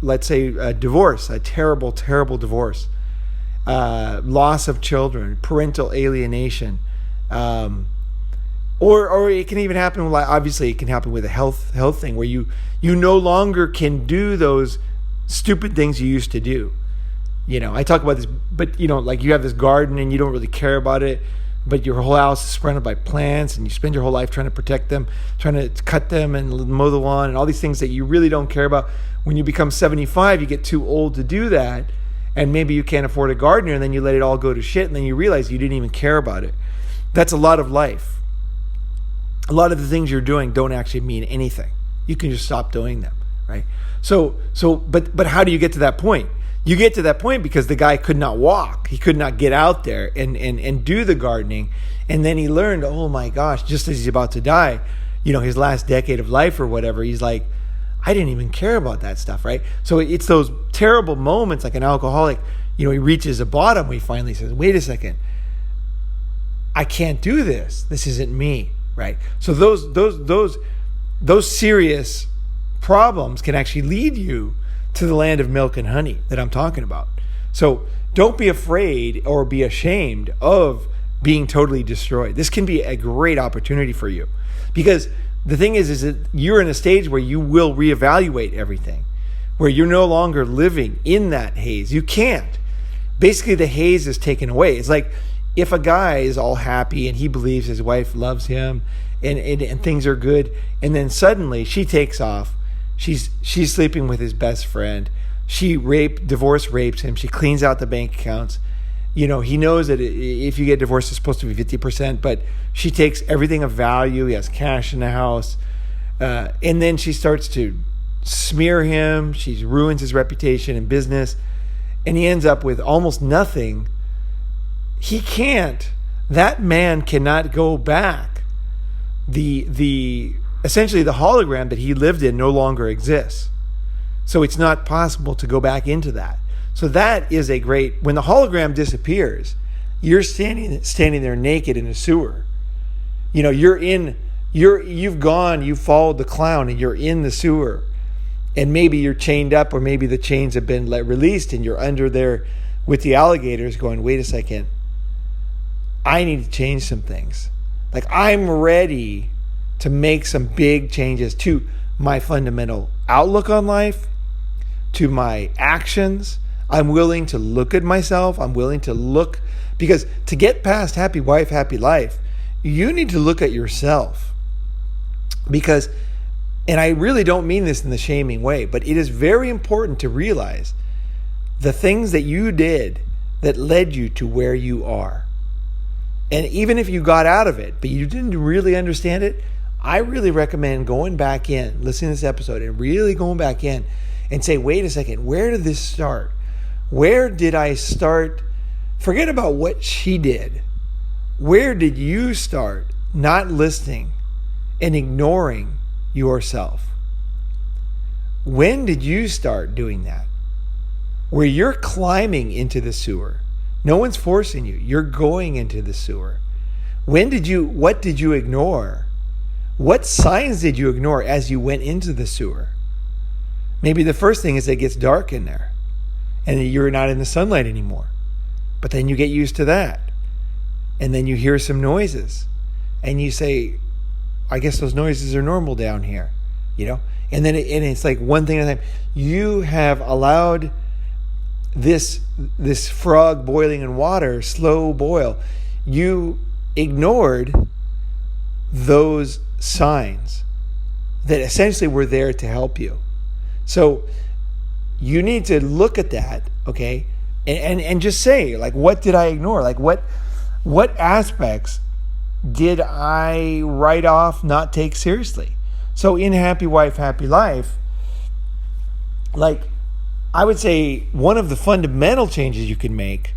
let's say a divorce, a terrible divorce, loss of children, parental alienation, or it can even happen, obviously it can happen with a health thing where you no longer can do those stupid things you used to do. I talk about this, but like you have this garden and you don't really care about it, but your whole house is surrounded by plants, and you spend your whole life trying to protect them, trying to cut them and mow the lawn and all these things that you really don't care about. When you become 75, you get too old to do that, and maybe you can't afford a gardener, and then you let it all go to shit, and then you realize you didn't even care about it. That's a lot of life. A lot of the things you're doing don't actually mean anything. You can just stop doing them, right? But how do you get to that point? You get to that point because the guy could not walk. He could not get out there and do the gardening. And then he learned, oh my gosh, just as he's about to die, his last decade of life or whatever, he's like, I didn't even care about that stuff, right? So it's those terrible moments, like an alcoholic, he reaches a bottom where he finally says, wait a second, I can't do this. This isn't me, right? So those serious problems can actually lead you to the land of milk and honey that I'm talking about. So don't be afraid or be ashamed of being totally destroyed. This can be a great opportunity for you, because the thing is that you're in a stage where you will reevaluate everything, where you're no longer living in that haze. You can't. Basically, the haze is taken away. It's like if a guy is all happy and he believes his wife loves him and things are good, and then suddenly she takes off. She's sleeping with his best friend. She divorce rapes him. She cleans out the bank accounts. He knows that if you get divorced, it's supposed to be 50%, but she takes everything of value. He has cash in the house. And then she starts to smear him. She ruins his reputation in business. And he ends up with almost nothing. He can't. That man cannot go back. Essentially the hologram that he lived in no longer exists. So it's not possible to go back into that. So that is when the hologram disappears, you're standing there naked in a sewer. You've followed the clown and you're in the sewer, and maybe you're chained up, or maybe the chains have been released and you're under there with the alligators going, wait a second, I need to change some things. Like, I'm ready to make some big changes to my fundamental outlook on life, to my actions. I'm willing to look at myself. I'm willing to look, because to get past happy wife, happy life, you need to look at yourself. Because, and I really don't mean this in the shaming way, but it is very important to realize the things that you did that led you to where you are. And even if you got out of it, but you didn't really understand it, I really recommend going back in, listening to this episode, and really going back in and say, wait a second, where did this start? Where did I start? Forget about what she did. Where did you start not listening and ignoring yourself? When did you start doing that? Where you're climbing into the sewer. No one's forcing you. You're going into the sewer. What did you ignore? What signs did you ignore as you went into the sewer? Maybe the first thing is it gets dark in there and you're not in the sunlight anymore. But then you get used to that. And then you hear some noises and you say, I guess those noises are normal down here, And then it's like one thing at a time. You have allowed this frog boiling in water, slow boil. You ignored those signs that essentially were there to help you. So you need to look at that, okay, and just say, like, what did I ignore? Like, what aspects did I write off, not take seriously? So in Happy Wife, Happy Life, like, I would say one of the fundamental changes you can make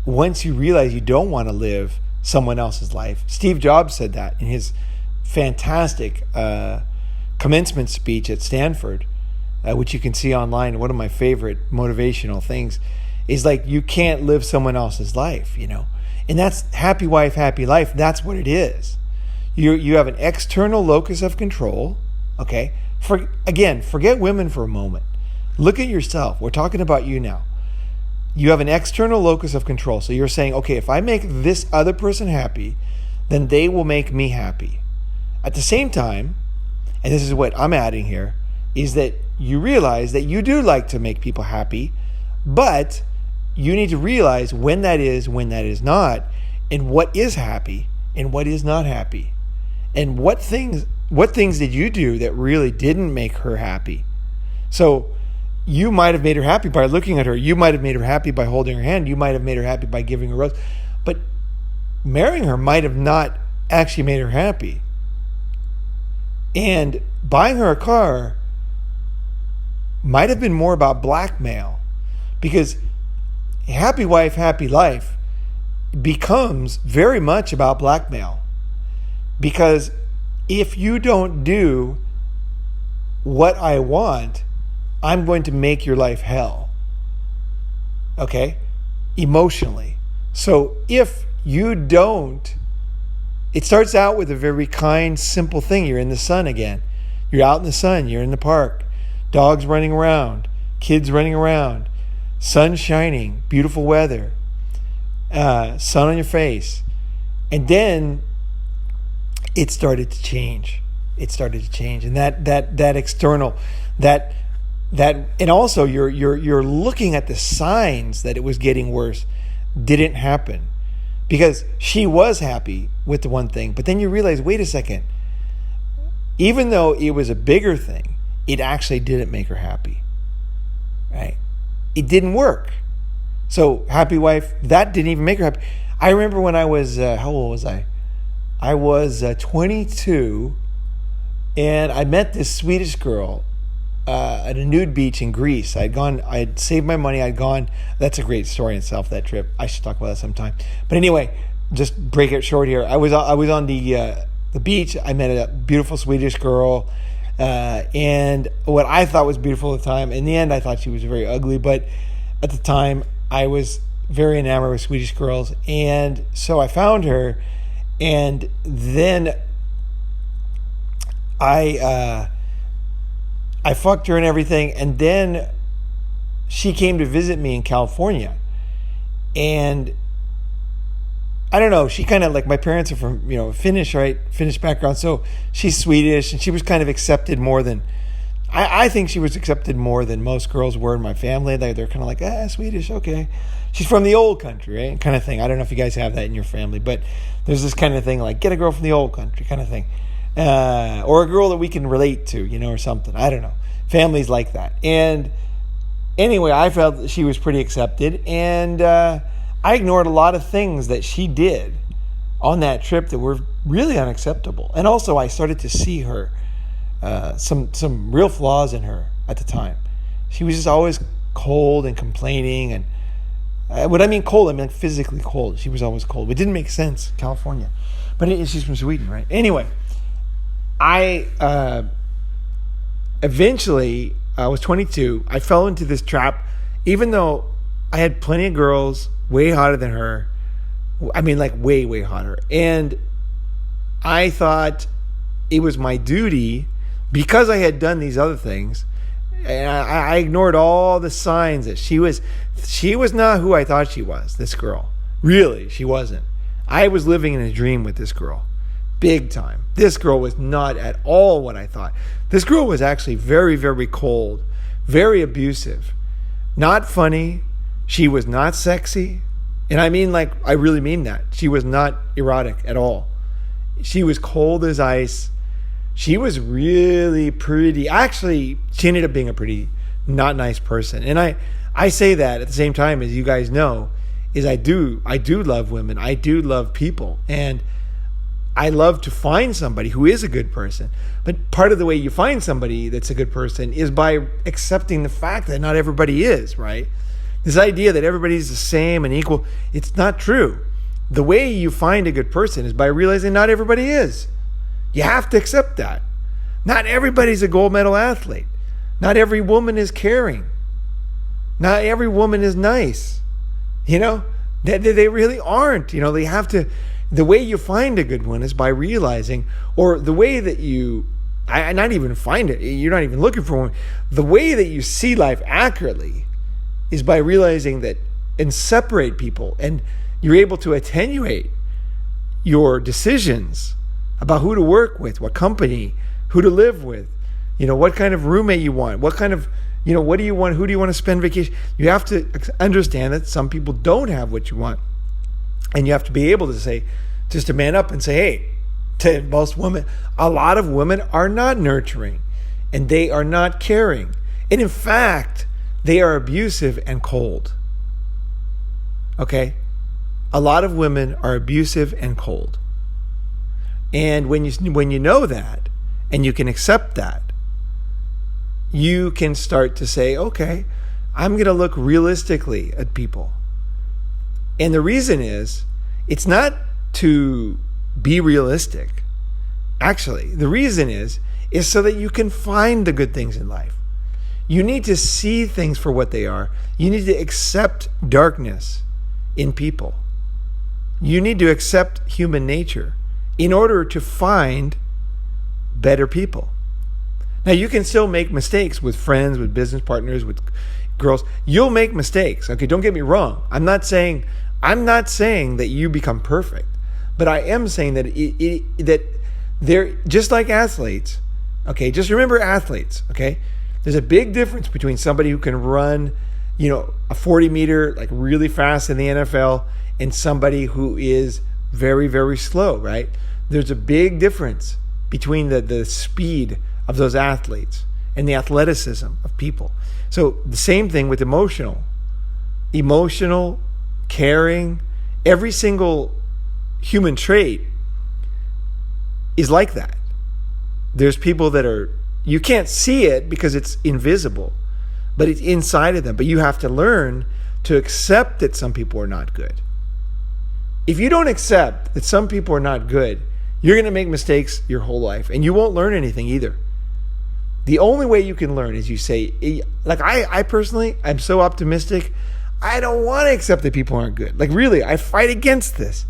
once you realize you don't want to live someone else's life. Steve Jobs said that in his fantastic commencement speech at Stanford, which you can see online. One of my favorite motivational things is, like, you can't live someone else's life, And that's Happy Wife, Happy Life. That's what it is. You have an external locus of control, okay? Forget women for a moment. Look at yourself. We're talking about you now. You have an external locus of control. So you're saying, okay, if I make this other person happy, then they will make me happy. At the same time, and this is what I'm adding here, is that you realize that you do like to make people happy, but you need to realize when that is not, and what is happy and what is not happy. And what things did you do that really didn't make her happy? So you might have made her happy by looking at her. You might have made her happy by holding her hand. You might have made her happy by giving her a rose. But marrying her might have not actually made her happy. And buying her a car might have been more about blackmail, because a happy wife, happy life becomes very much about blackmail. Because if you don't do what I want, I'm going to make your life hell. Okay? Emotionally. So if you don't, it starts out with a very kind, simple thing. You're in the sun again. You're out in the sun. You're in the park. Dogs running around. Kids running around. Sun shining. Beautiful weather. Sun on your face. And then it started to change. It started to change. And that external, that and also you're looking at the signs that it was getting worse didn't happen. Because she was happy with the one thing, but then you realize, wait a second, even though it was a bigger thing, it actually didn't make her happy, right? It didn't work. So happy wife, that didn't even make her happy. I remember when I was, how old was I? I was 22, and I met this Swedish girl at a nude beach in Greece. I'd saved my money. That's a great story in itself, that trip. I should talk about that sometime. But anyway, just break it short here. I was on the beach. I met a beautiful Swedish girl, and what I thought was beautiful at the time. In the end, I thought she was very ugly, but at the time, I was very enamored with Swedish girls, and so I found her, and then I fucked her and everything, and then she came to visit me in California. And I don't know, she kind of, like, my parents are from, Finnish, right? Finnish background. So she's Swedish, and she was kind of accepted more than, I think she was accepted more than most girls were in my family. They're kind of like, Swedish, okay. She's from the old country, right? Kind of thing. I don't know if you guys have that in your family, but there's this kind of thing, like, get a girl from the old country kind of thing. Or a girl that we can relate to, or something. I don't know. Families like that. And anyway, I felt that she was pretty accepted, and I ignored a lot of things that she did on that trip that were really unacceptable. And also, I started to see her, some real flaws in her at the time. She was just always cold and complaining, and what I mean cold, I mean physically cold. She was always cold. It didn't make sense, California. But she's from Sweden, right? Anyway, I eventually, I was 22. I fell into this trap, even though I had plenty of girls way hotter than her. I mean, like, way, way hotter. And I thought it was my duty, because I had done these other things, and I ignored all the signs that she was not who I thought she was, this girl. Really, she wasn't. I was living in a dream with this girl. Big time. This girl was not at all what I thought. This girl was actually very, very cold, very abusive, not funny. She was not sexy. And I mean, like, I really mean that. She was not erotic at all. She was cold as ice. She was really pretty. Actually, she ended up being a pretty not nice person. And I say that at the same time, as you guys know, is I do love women. I do love people. And I love to find somebody who is a good person. But part of the way you find somebody that's a good person is by accepting the fact that not everybody is, right? This idea that everybody's the same and equal, it's not true. The way you find a good person is by realizing not everybody is. You have to accept that. Not everybody's a gold medal athlete. Not every woman is caring. Not every woman is nice. They really aren't. They have to. The way you find a good one is by realizing, or the way that not even find it, you're not even looking for one. The way that you see life accurately is by realizing that, and separate people, and you're able to attenuate your decisions about who to work with, what company, who to live with, what kind of roommate you want, what kind of, what do you want, who do you want to spend vacation. You have to understand that some people don't have what you want. And you have to be able to say, just to man up and say, hey, to most women, a lot of women are not nurturing and they are not caring. And in fact, they are abusive and cold. Okay? A lot of women are abusive and cold. And when you know that and you can accept that, you can start to say, okay, I'm going to look realistically at people. And the reason is, it's not to be realistic. Actually, the reason is so that you can find the good things in life. You need to see things for what they are. You need to accept darkness in people. You need to accept human nature in order to find better people. Now, you can still make mistakes with friends, with business partners, with girls. You'll make mistakes. Okay, don't get me wrong. I'm not saying that you become perfect, but I am saying that that they're just like athletes. Okay, just remember athletes. Okay, there's a big difference between somebody who can run, a 40 meter like really fast in the NFL and somebody who is very, very slow. Right? There's a big difference between the speed of those athletes and the athleticism of people. So the same thing with emotional, caring, every single human trait is like that. There's people that you can't see it because it's invisible, but it's inside of them. But you have to learn to accept that some people are not good. If you don't accept that some people are not good, you're going to make mistakes your whole life and you won't learn anything either. The only way you can learn is you say, like I personally, I'm so optimistic. I don't want to accept that people aren't good. Like really, I fight against this.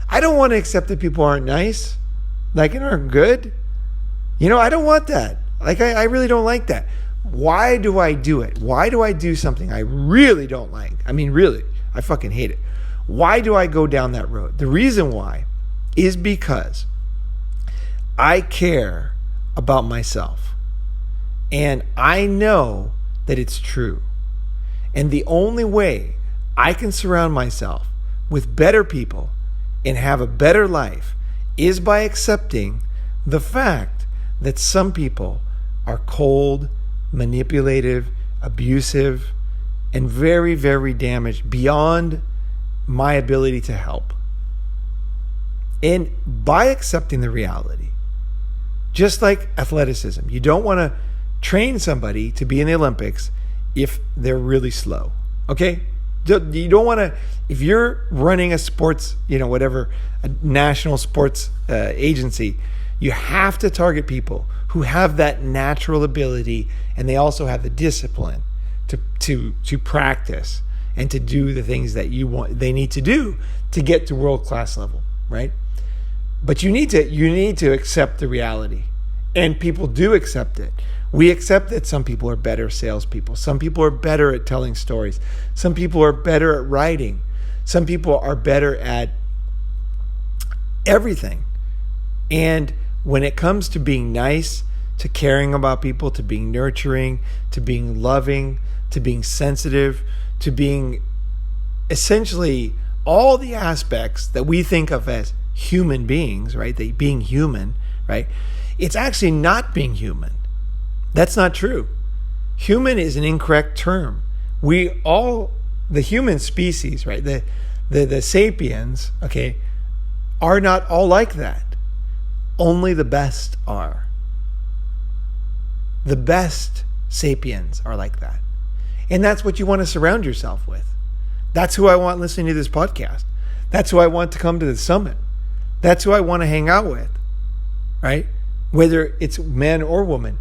I don't want to accept that people aren't nice, like and aren't good. I don't want that. Like I really don't like that. Why do I do it? Why do I do something I really don't like? I mean, really, I fucking hate it. Why do I go down that road? The reason why is because I care about myself. And I know that it's true. And the only way I can surround myself with better people and have a better life is by accepting the fact that some people are cold, manipulative, abusive, and very, very damaged beyond my ability to help. And by accepting the reality, just like athleticism, you don't want to train somebody to be in the Olympics if they're really slow. Okay? You don't want to, if you're running a sports, a national sports agency, you have to target people who have that natural ability and they also have the discipline to practice and to do the things that they need to do to get to world-class level, right? But you need to accept the reality. And people do accept it. We accept that some people are better salespeople. Some people are better at telling stories. Some people are better at writing. Some people are better at everything. And when it comes to being nice, to caring about people, to being nurturing, to being loving, to being sensitive, to being essentially all the aspects that we think of as human beings, right? Being human, right? It's actually not being human. That's not true. Human is an incorrect term. The human species, right? The sapiens, okay, are not all like that. Only the best are. The best sapiens are like that. And that's what you want to surround yourself with. That's who I want listening to this podcast. That's who I want to come to the summit. That's who I want to hang out with, right? Whether it's man or woman,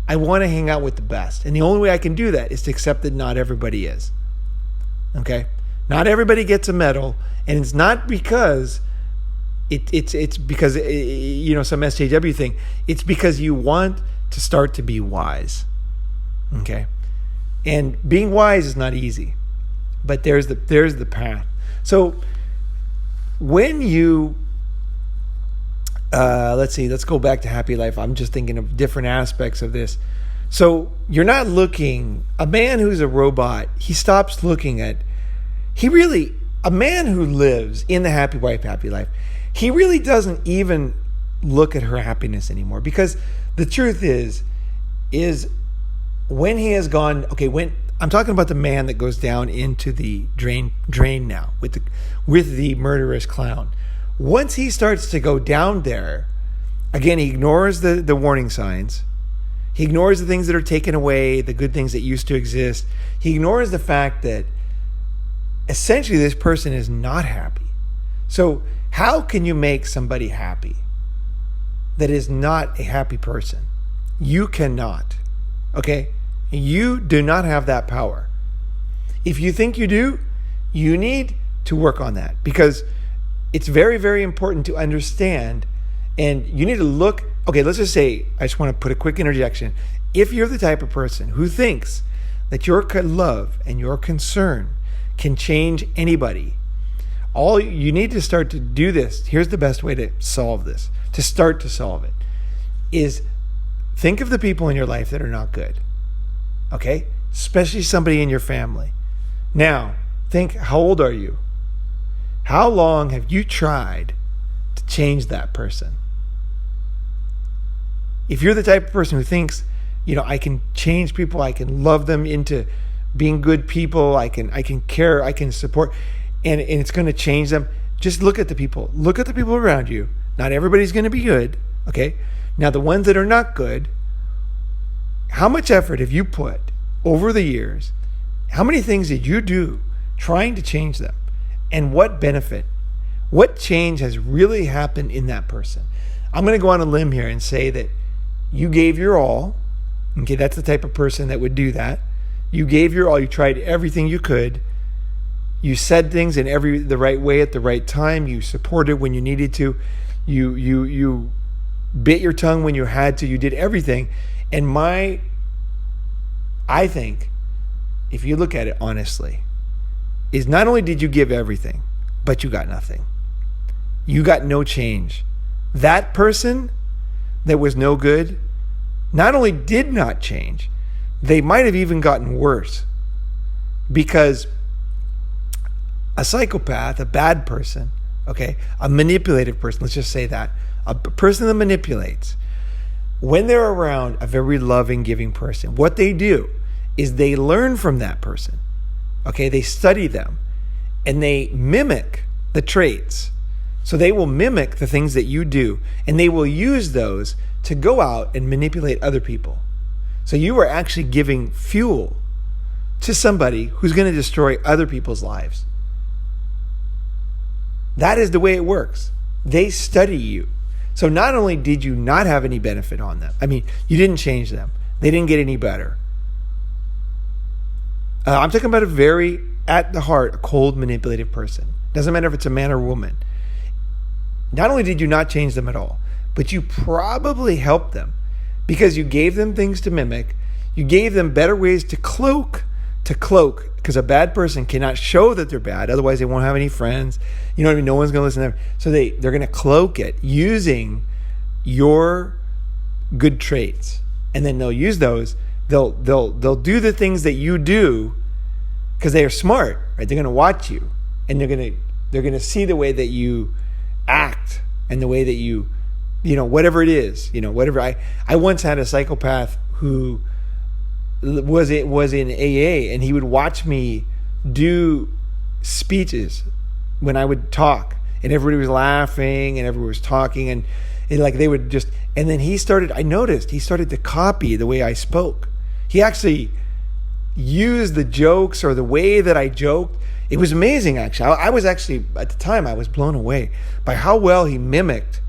I want to hang out with the best. And the only way I can do that is to accept that not everybody is. Okay? Not everybody gets a medal, and it's not because it's because some SJW thing. It's because you want to start to be wise. Okay? And being wise is not easy, but there's the path. So when you let's go back to happy life. I'm just thinking of different aspects of this. So you're not looking, a man who's a robot, he stops looking at, he really a man who lives in the happy wife, happy life, he really doesn't even look at her happiness anymore, because the truth is when he has gone, when I'm talking about the man that goes down into the drain now with the murderous clown. Once he starts to go down there, again, he ignores the warning signs. He ignores the things that are taken away, the good things that used to exist. He ignores the fact that essentially this person is not happy. So how can you make somebody happy that is not a happy person? You cannot. Okay? You do not have that power. If you think you do, you need to work on that, because it's very, very important to understand, and you need to look. Okay, let's just say, I just want to put a quick interjection. If you're the type of person who thinks that your love and your concern can change anybody, all you need to start to do this. Here's the best way to solve this, to start to solve it, is think of the people in your life that are not good. Okay? Especially somebody in your family. Now, think, how old are you? How long have you tried to change that person? If you're the type of person who thinks, I can change people, I can love them into being good people, I can care, I can support, and it's going to change them, just look at the people. Look at the people around you. Not everybody's going to be good, okay? Now, the ones that are not good, how much effort have you put over the years? How many things did you do trying to change them? And what benefit? What change has really happened in that person? I'm going to go on a limb here and say that you gave your all. Okay, that's the type of person that would do that. You gave your all. You tried everything you could. You said things in the right way at the right time. You supported when you needed to. You bit your tongue when you had to. You did everything. And I think, if you look at it honestly, is not only did you give everything, but you got nothing. You got no change. That person that was no good not only did not change, they might have even gotten worse, because a psychopath, a bad person, a manipulative person, let's just say that, a person that manipulates, when they're around a very loving, giving person, what they do is they learn from that person. They study them and they mimic the traits. So they will mimic the things that you do, and they will use those to go out and manipulate other people. So you are actually giving fuel to somebody who's going to destroy other people's lives. That is the way it works. They study you. So not only did you not have any benefit on them, you didn't change them. They didn't get any better. I'm talking about at the heart, a cold, manipulative person. Doesn't matter if it's a man or woman. Not only did you not change them at all, but you probably helped them, because you gave them things to mimic. You gave them better ways to cloak, because a bad person cannot show that they're bad. Otherwise, they won't have any friends. You know what I mean? No one's going to listen to them. So they're going to cloak it using your good traits. And then they'll use those. They'll do the things that you do because they are smart, right? They're going to watch you, and they're going to see the way that you act and the way that you whatever it is, whatever. I once had a psychopath who was in AA, and he would watch me do speeches when I would talk, and everybody was laughing and everybody was talking, and they would just, and then I noticed he started to copy the way I spoke. He actually used the jokes or the way that I joked. It was amazing, actually. I was actually, at the time, I was blown away by how well he mimicked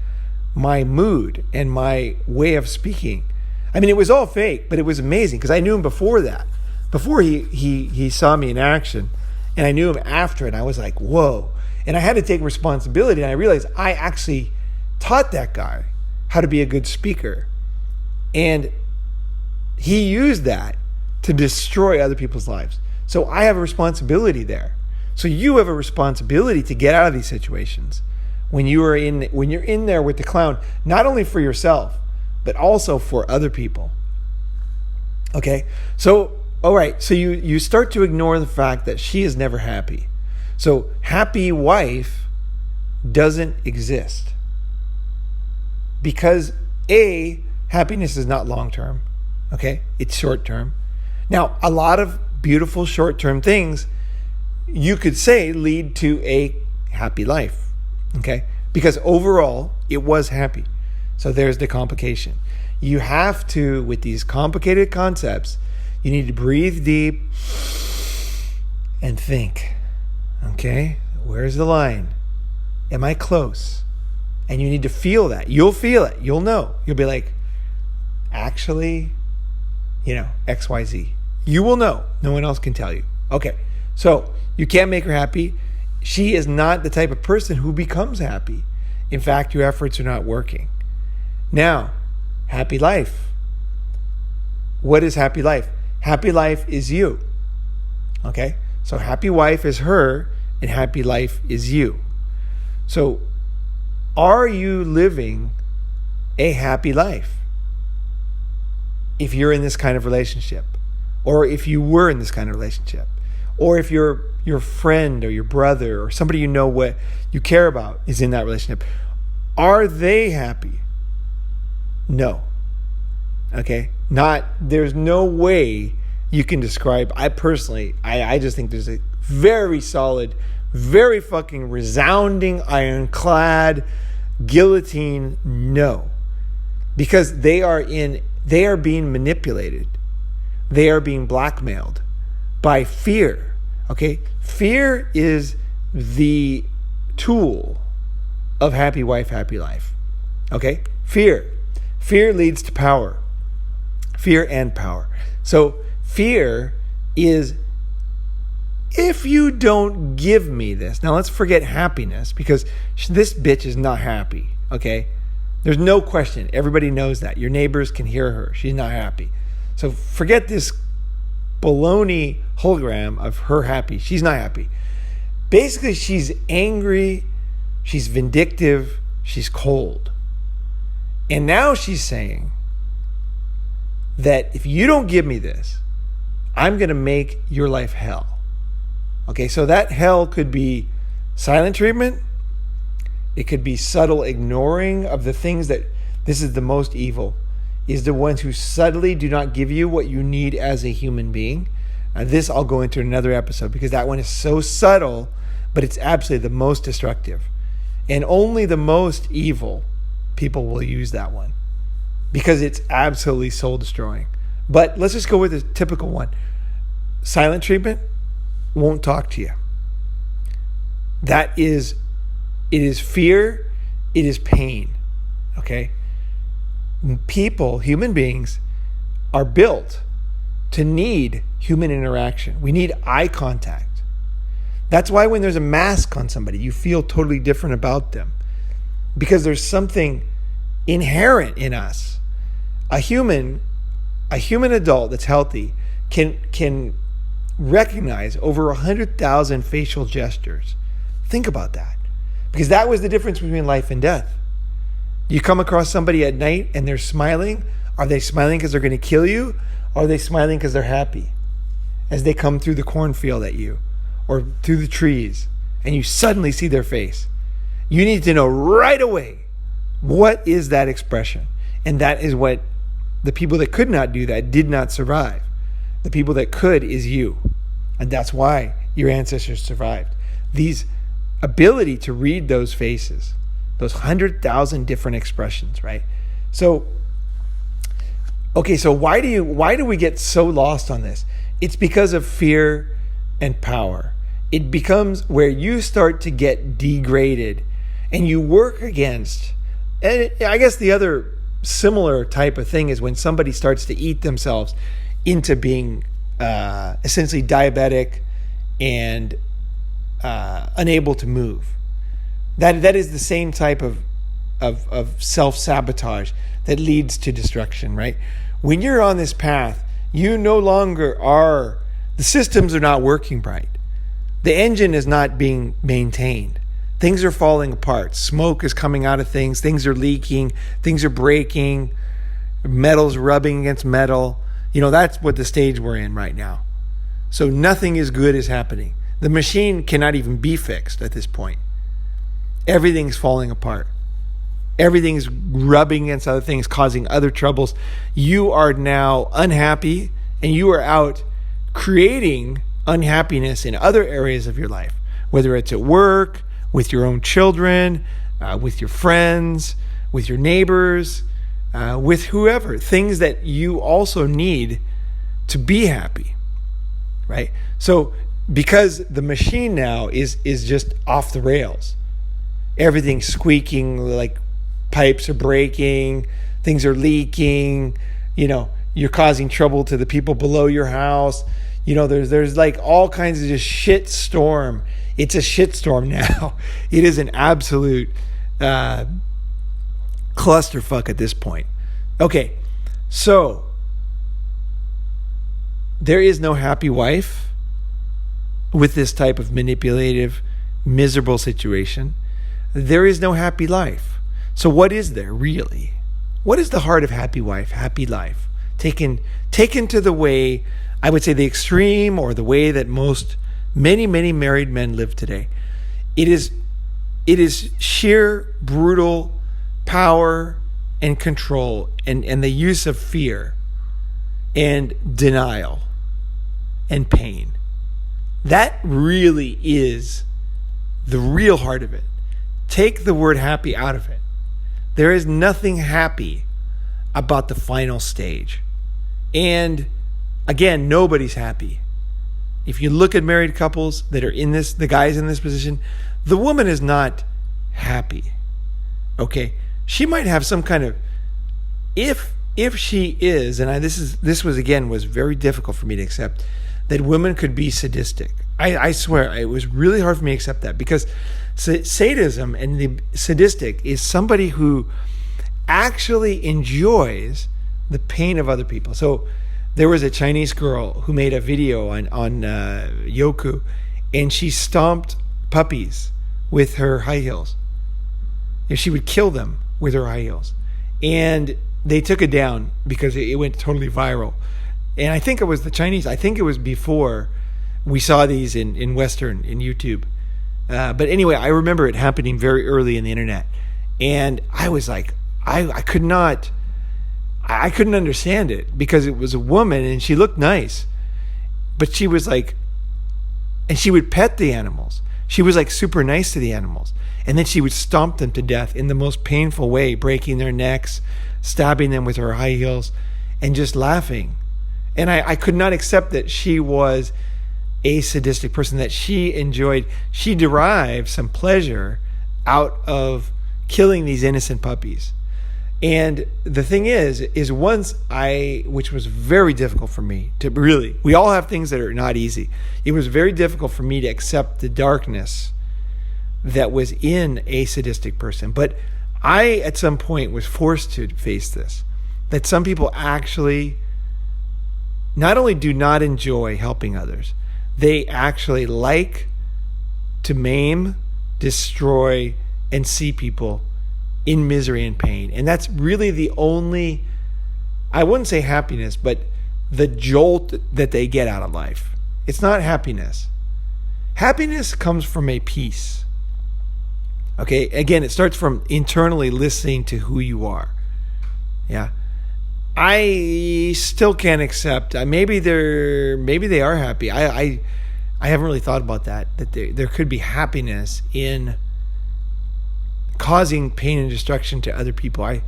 my mood and my way of speaking. It was all fake, but it was amazing, because I knew him before that. Before he saw me in action, and I knew him after, and I was like, whoa. And I had to take responsibility, and I realized I actually taught that guy how to be a good speaker. And he used that to destroy other people's lives. So I have a responsibility there. So you have a responsibility to get out of these situations when you're in there with the clown, not only for yourself, but also for other people. Okay? So, all right, so you start to ignore the fact that she is never happy. So happy wife doesn't exist because happiness is not long-term, okay? It's short-term. Now, a lot of beautiful short-term things you could say lead to a happy life, okay? Because overall, it was happy. So there's the complication. You have to, with these complicated concepts, you need to breathe deep and think, okay? Where's the line? Am I close? And you need to feel that. You'll feel it. You'll know. You'll be like, actually, XYZ. You will know. No one else can tell you. Okay. So you can't make her happy. She is not the type of person who becomes happy. In fact, your efforts are not working. Now, happy life. What is happy life? Happy life is you. Okay? So happy wife is her and happy life is you. So are you living a happy life if you're in this kind of relationship? Or if you were in this kind of relationship? Or if your friend or your brother or somebody you know what you care about is in that relationship, are they happy? No. Okay? There's no way you can describe. I personally just think there's a very solid, very fucking resounding, ironclad guillotine no. Because they are being manipulated. They are being blackmailed by fear. Okay? Fear is the tool of happy wife, happy life. Okay? Fear. Fear leads to power. Fear and power. So fear is, if you don't give me this. Now let's forget happiness, because this bitch is not happy. Okay? There's no question. Everybody knows that. Your neighbors can hear her. She's not happy. So forget this baloney hologram of her happy. She's not happy. Basically, she's angry. She's vindictive. She's cold. And now she's saying that if you don't give me this, I'm going to make your life hell. Okay, so that hell could be silent treatment. It could be subtle ignoring of the things that, this is the most evil, is the ones who subtly do not give you what you need as a human being. And this I'll go into another episode, because that one is so subtle, but it's absolutely the most destructive. And only the most evil people will use that one, because it's absolutely soul destroying. But let's just go with the typical one. Silent treatment, won't talk to you. It is fear, it is pain. Okay? People, human beings, are built to need human interaction. We need eye contact. That's why when there's a mask on somebody, you feel totally different about them, because there's something inherent in us. A human adult that's healthy can recognize over 100,000 facial gestures. Think about that, because that was the difference between life and death. You come across somebody at night and they're smiling. Are they smiling because they're going to kill you? Or are they smiling because they're happy as they come through the cornfield at you or through the trees, and you suddenly see their face? You need to know right away, what is that expression? And that is what the people that could not do that did not survive. The people that could is you. And that's why your ancestors survived. These ability to read those faces, those 100,000 different expressions, right? So, okay, so why do we get so lost on this? It's because of fear and power. It becomes where you start to get degraded and you work against, and I guess the other similar type of thing is when somebody starts to eat themselves into being essentially diabetic and unable to move. That is the same type of self-sabotage that leads to destruction, right? When you're on this path, you no longer are, the systems are not working right. The engine is not being maintained. Things are falling apart. Smoke is coming out of things. Things are leaking. Things are breaking. Metal's rubbing against metal. That's what the stage we're in right now. So nothing is good is happening. The machine cannot even be fixed at this point. Everything's falling apart. Everything's rubbing against other things, causing other troubles. You are now unhappy, and you are out creating unhappiness in other areas of your life, whether it's at work, with your own children, with your friends, with your neighbors, with whoever. Things that you also need to be happy, right? So because the machine now is just off the rails, everything's squeaking, like pipes are breaking, things are leaking, you're causing trouble to the people below your house. There's like all kinds of just shit storm. It's a shit storm now. It is an absolute clusterfuck at this point. Okay, so there is no happy wife with this type of manipulative, miserable situation. There is no happy life. So what is there really? What is the heart of happy wife, happy life? Taken to the way, I would say the extreme, or the way that many married men live today. It is sheer brutal power and control and the use of fear and denial and pain. That really is the real heart of it. Take the word happy out of it. There is nothing happy about the final stage. And again, nobody's happy. If you look at married couples that are in this, the guys in this position, the woman is not happy. Okay? She might have some kind of, if she is, and this was very difficult for me to accept, that women could be sadistic. I swear, it was really hard for me to accept that, because sadism and the sadistic is somebody who actually enjoys the pain of other people. So there was a Chinese girl who made a video on Youku, and she stomped puppies with her high heels. She would kill them with her high heels. And they took it down because it went totally viral. And I think it was the Chinese. I think it was before we saw these in Western, in YouTube. But anyway, I remember it happening very early in the internet. And I was like, I couldn't understand it, because it was a woman and she looked nice. But she was like, and she would pet the animals. She was like super nice to the animals. And then she would stomp them to death in the most painful way, breaking their necks, stabbing them with her high heels, and just laughing. And I could not accept that she was a sadistic person, that she derived some pleasure out of killing these innocent puppies. And the thing is once which was very difficult for me to really, we all have things that are not easy. It was very difficult for me to accept the darkness that was in a sadistic person. But I, at some point, was forced to face this, that some people actually not only do not enjoy helping others, they actually like to maim, destroy, and see people in misery and pain. And that's really the only, I wouldn't say happiness, but the jolt that they get out of life. It's not happiness. Happiness comes from a peace. Okay, again, it starts from internally listening to who you are. Yeah. I still can't accept, maybe they are happy. I haven't really thought about that there could be happiness in causing pain and destruction to other people. I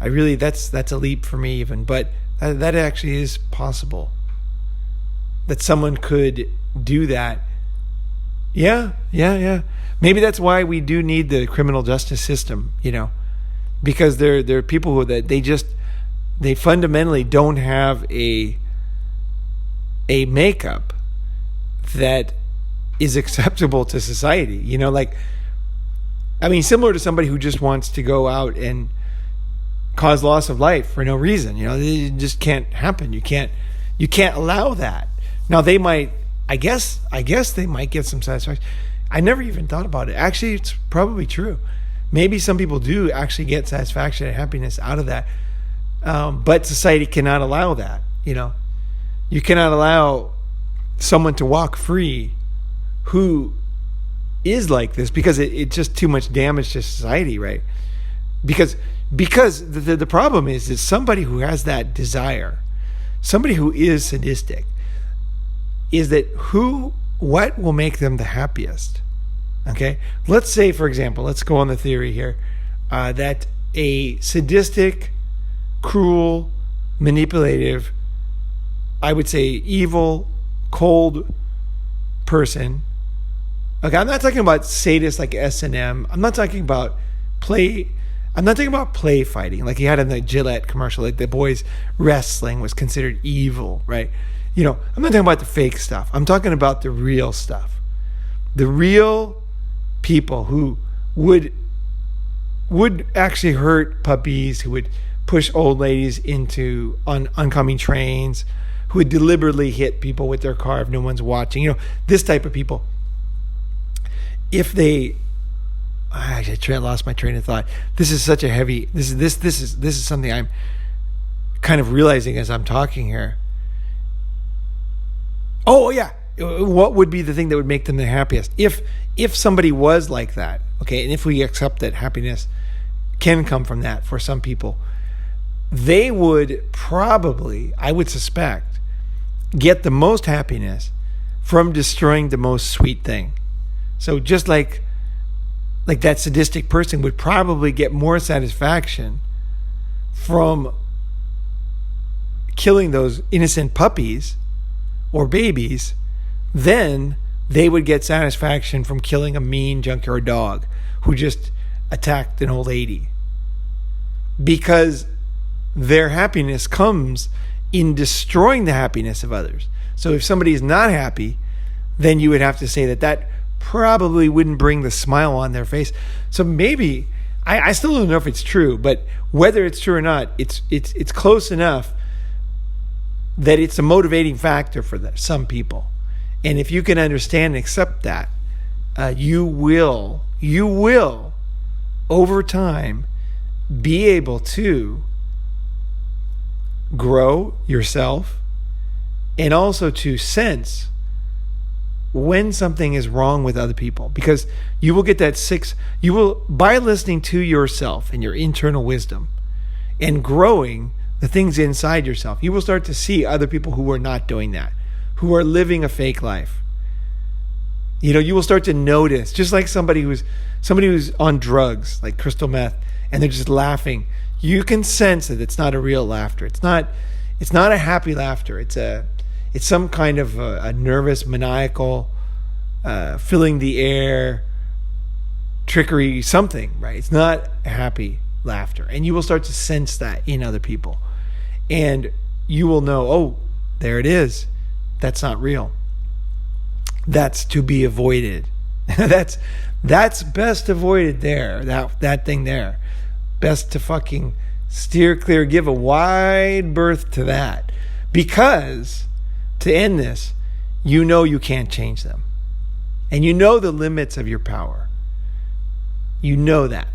really, that's a leap for me even, but that actually is possible, that someone could do that. Yeah. Maybe that's why we do need the criminal justice system, because there are people who that they fundamentally don't have a makeup that is acceptable to society. Similar to somebody who just wants to go out and cause loss of life for no reason. It just can't happen. You can't allow that. Now they might, I guess they might get some satisfaction. I never even thought about it. Actually, it's probably true. Maybe some people do actually get satisfaction and happiness out of that. But society cannot allow that. You cannot allow someone to walk free who is like this because it's just too much damage to society, right? Because the problem is somebody who has that desire, somebody who is sadistic, is that what will make them the happiest? Okay, let's say, for example, let's go on the theory here that a sadistic, cruel, manipulative, I would say evil, cold person. Okay, I'm not talking about sadists like S&M. I'm not talking about play fighting like he had in the Gillette commercial, like the boys wrestling was considered evil, right? I'm not talking about the fake stuff. I'm talking about the real stuff. The real people who would actually hurt puppies, who would push old ladies into oncoming trains, who would deliberately hit people with their car if no one's watching. This type of people. If they, I lost my train of thought. This is such a heavy. This is something I'm kind of realizing as I'm talking here. Oh yeah, what would be the thing that would make them the happiest? If somebody was like that, okay, and if we accept that happiness can come from that for some people, they would probably, I would suspect, get the most happiness from destroying the most sweet thing. So just like that sadistic person would probably get more satisfaction from killing those innocent puppies or babies than they would get satisfaction from killing a mean junkyard dog who just attacked an old lady. Because their happiness comes in destroying the happiness of others. So if somebody is not happy, then you would have to say that probably wouldn't bring the smile on their face. So maybe, I still don't know if it's true, but whether it's true or not, it's close enough that it's a motivating factor for some people. And if you can understand and accept that, you will over time be able to grow yourself and also to sense when something is wrong with other people, because you will get by listening to yourself and your internal wisdom and growing the things inside yourself, you will start to see other people who are not doing that, who are living a fake life. You will start to notice, just like somebody who's on drugs, like crystal meth, and they're just laughing. You can sense that it's not a real laughter. It's not a happy laughter. It's some kind of a nervous, maniacal, filling the air, trickery, something, right? It's not a happy laughter. And you will start to sense that in other people. And you will know, oh, there it is. That's not real. That's to be avoided. That's best avoided there. That thing there. Best to fucking steer clear, give a wide berth to that. Because to end this, you can't change them. And the limits of your power. You know that.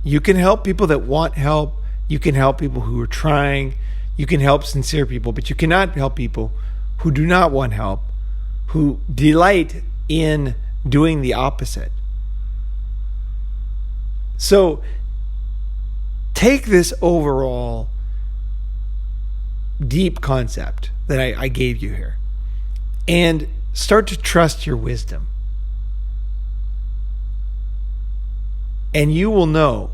You can help people that want help. You can help people who are trying. You can help sincere people, but you cannot help people who do not want help, who delight in doing the opposite. So take this overall deep concept that I gave you here and start to trust your wisdom. And you will know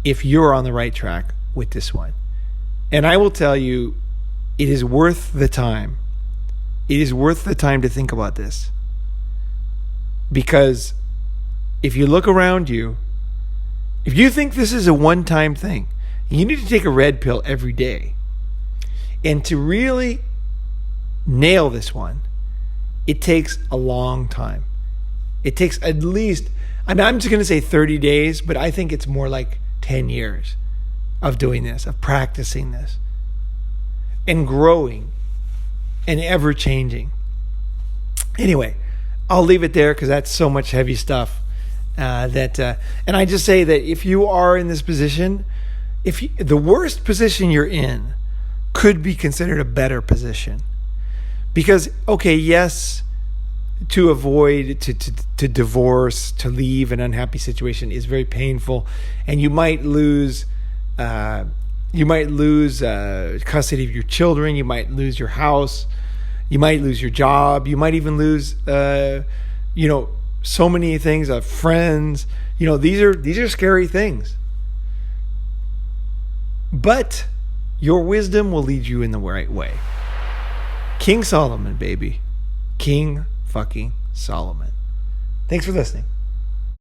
if you're on the right track with this one. And I will tell you, it is worth the time. It is worth the time to think about this. Because if you look around you, if you think this is a one-time thing, you need to take a red pill every day. And to really nail this one, it takes a long time. It takes at least, I'm just going to say 30 days, but I think it's more like 10 years of doing this, of practicing this, and growing and ever changing. Anyway, I'll leave it there because that's so much heavy stuff. And I just say that if you are in this position, the worst position you're in could be considered a better position. Because, okay, yes, to avoid, to divorce, to leave an unhappy situation is very painful, and you might lose custody of your children. You might lose your house. You might lose your job. You might even lose, so many things. Friends. These are scary things. But your wisdom will lead you in the right way. King Solomon, baby. King fucking Solomon. Thanks for listening.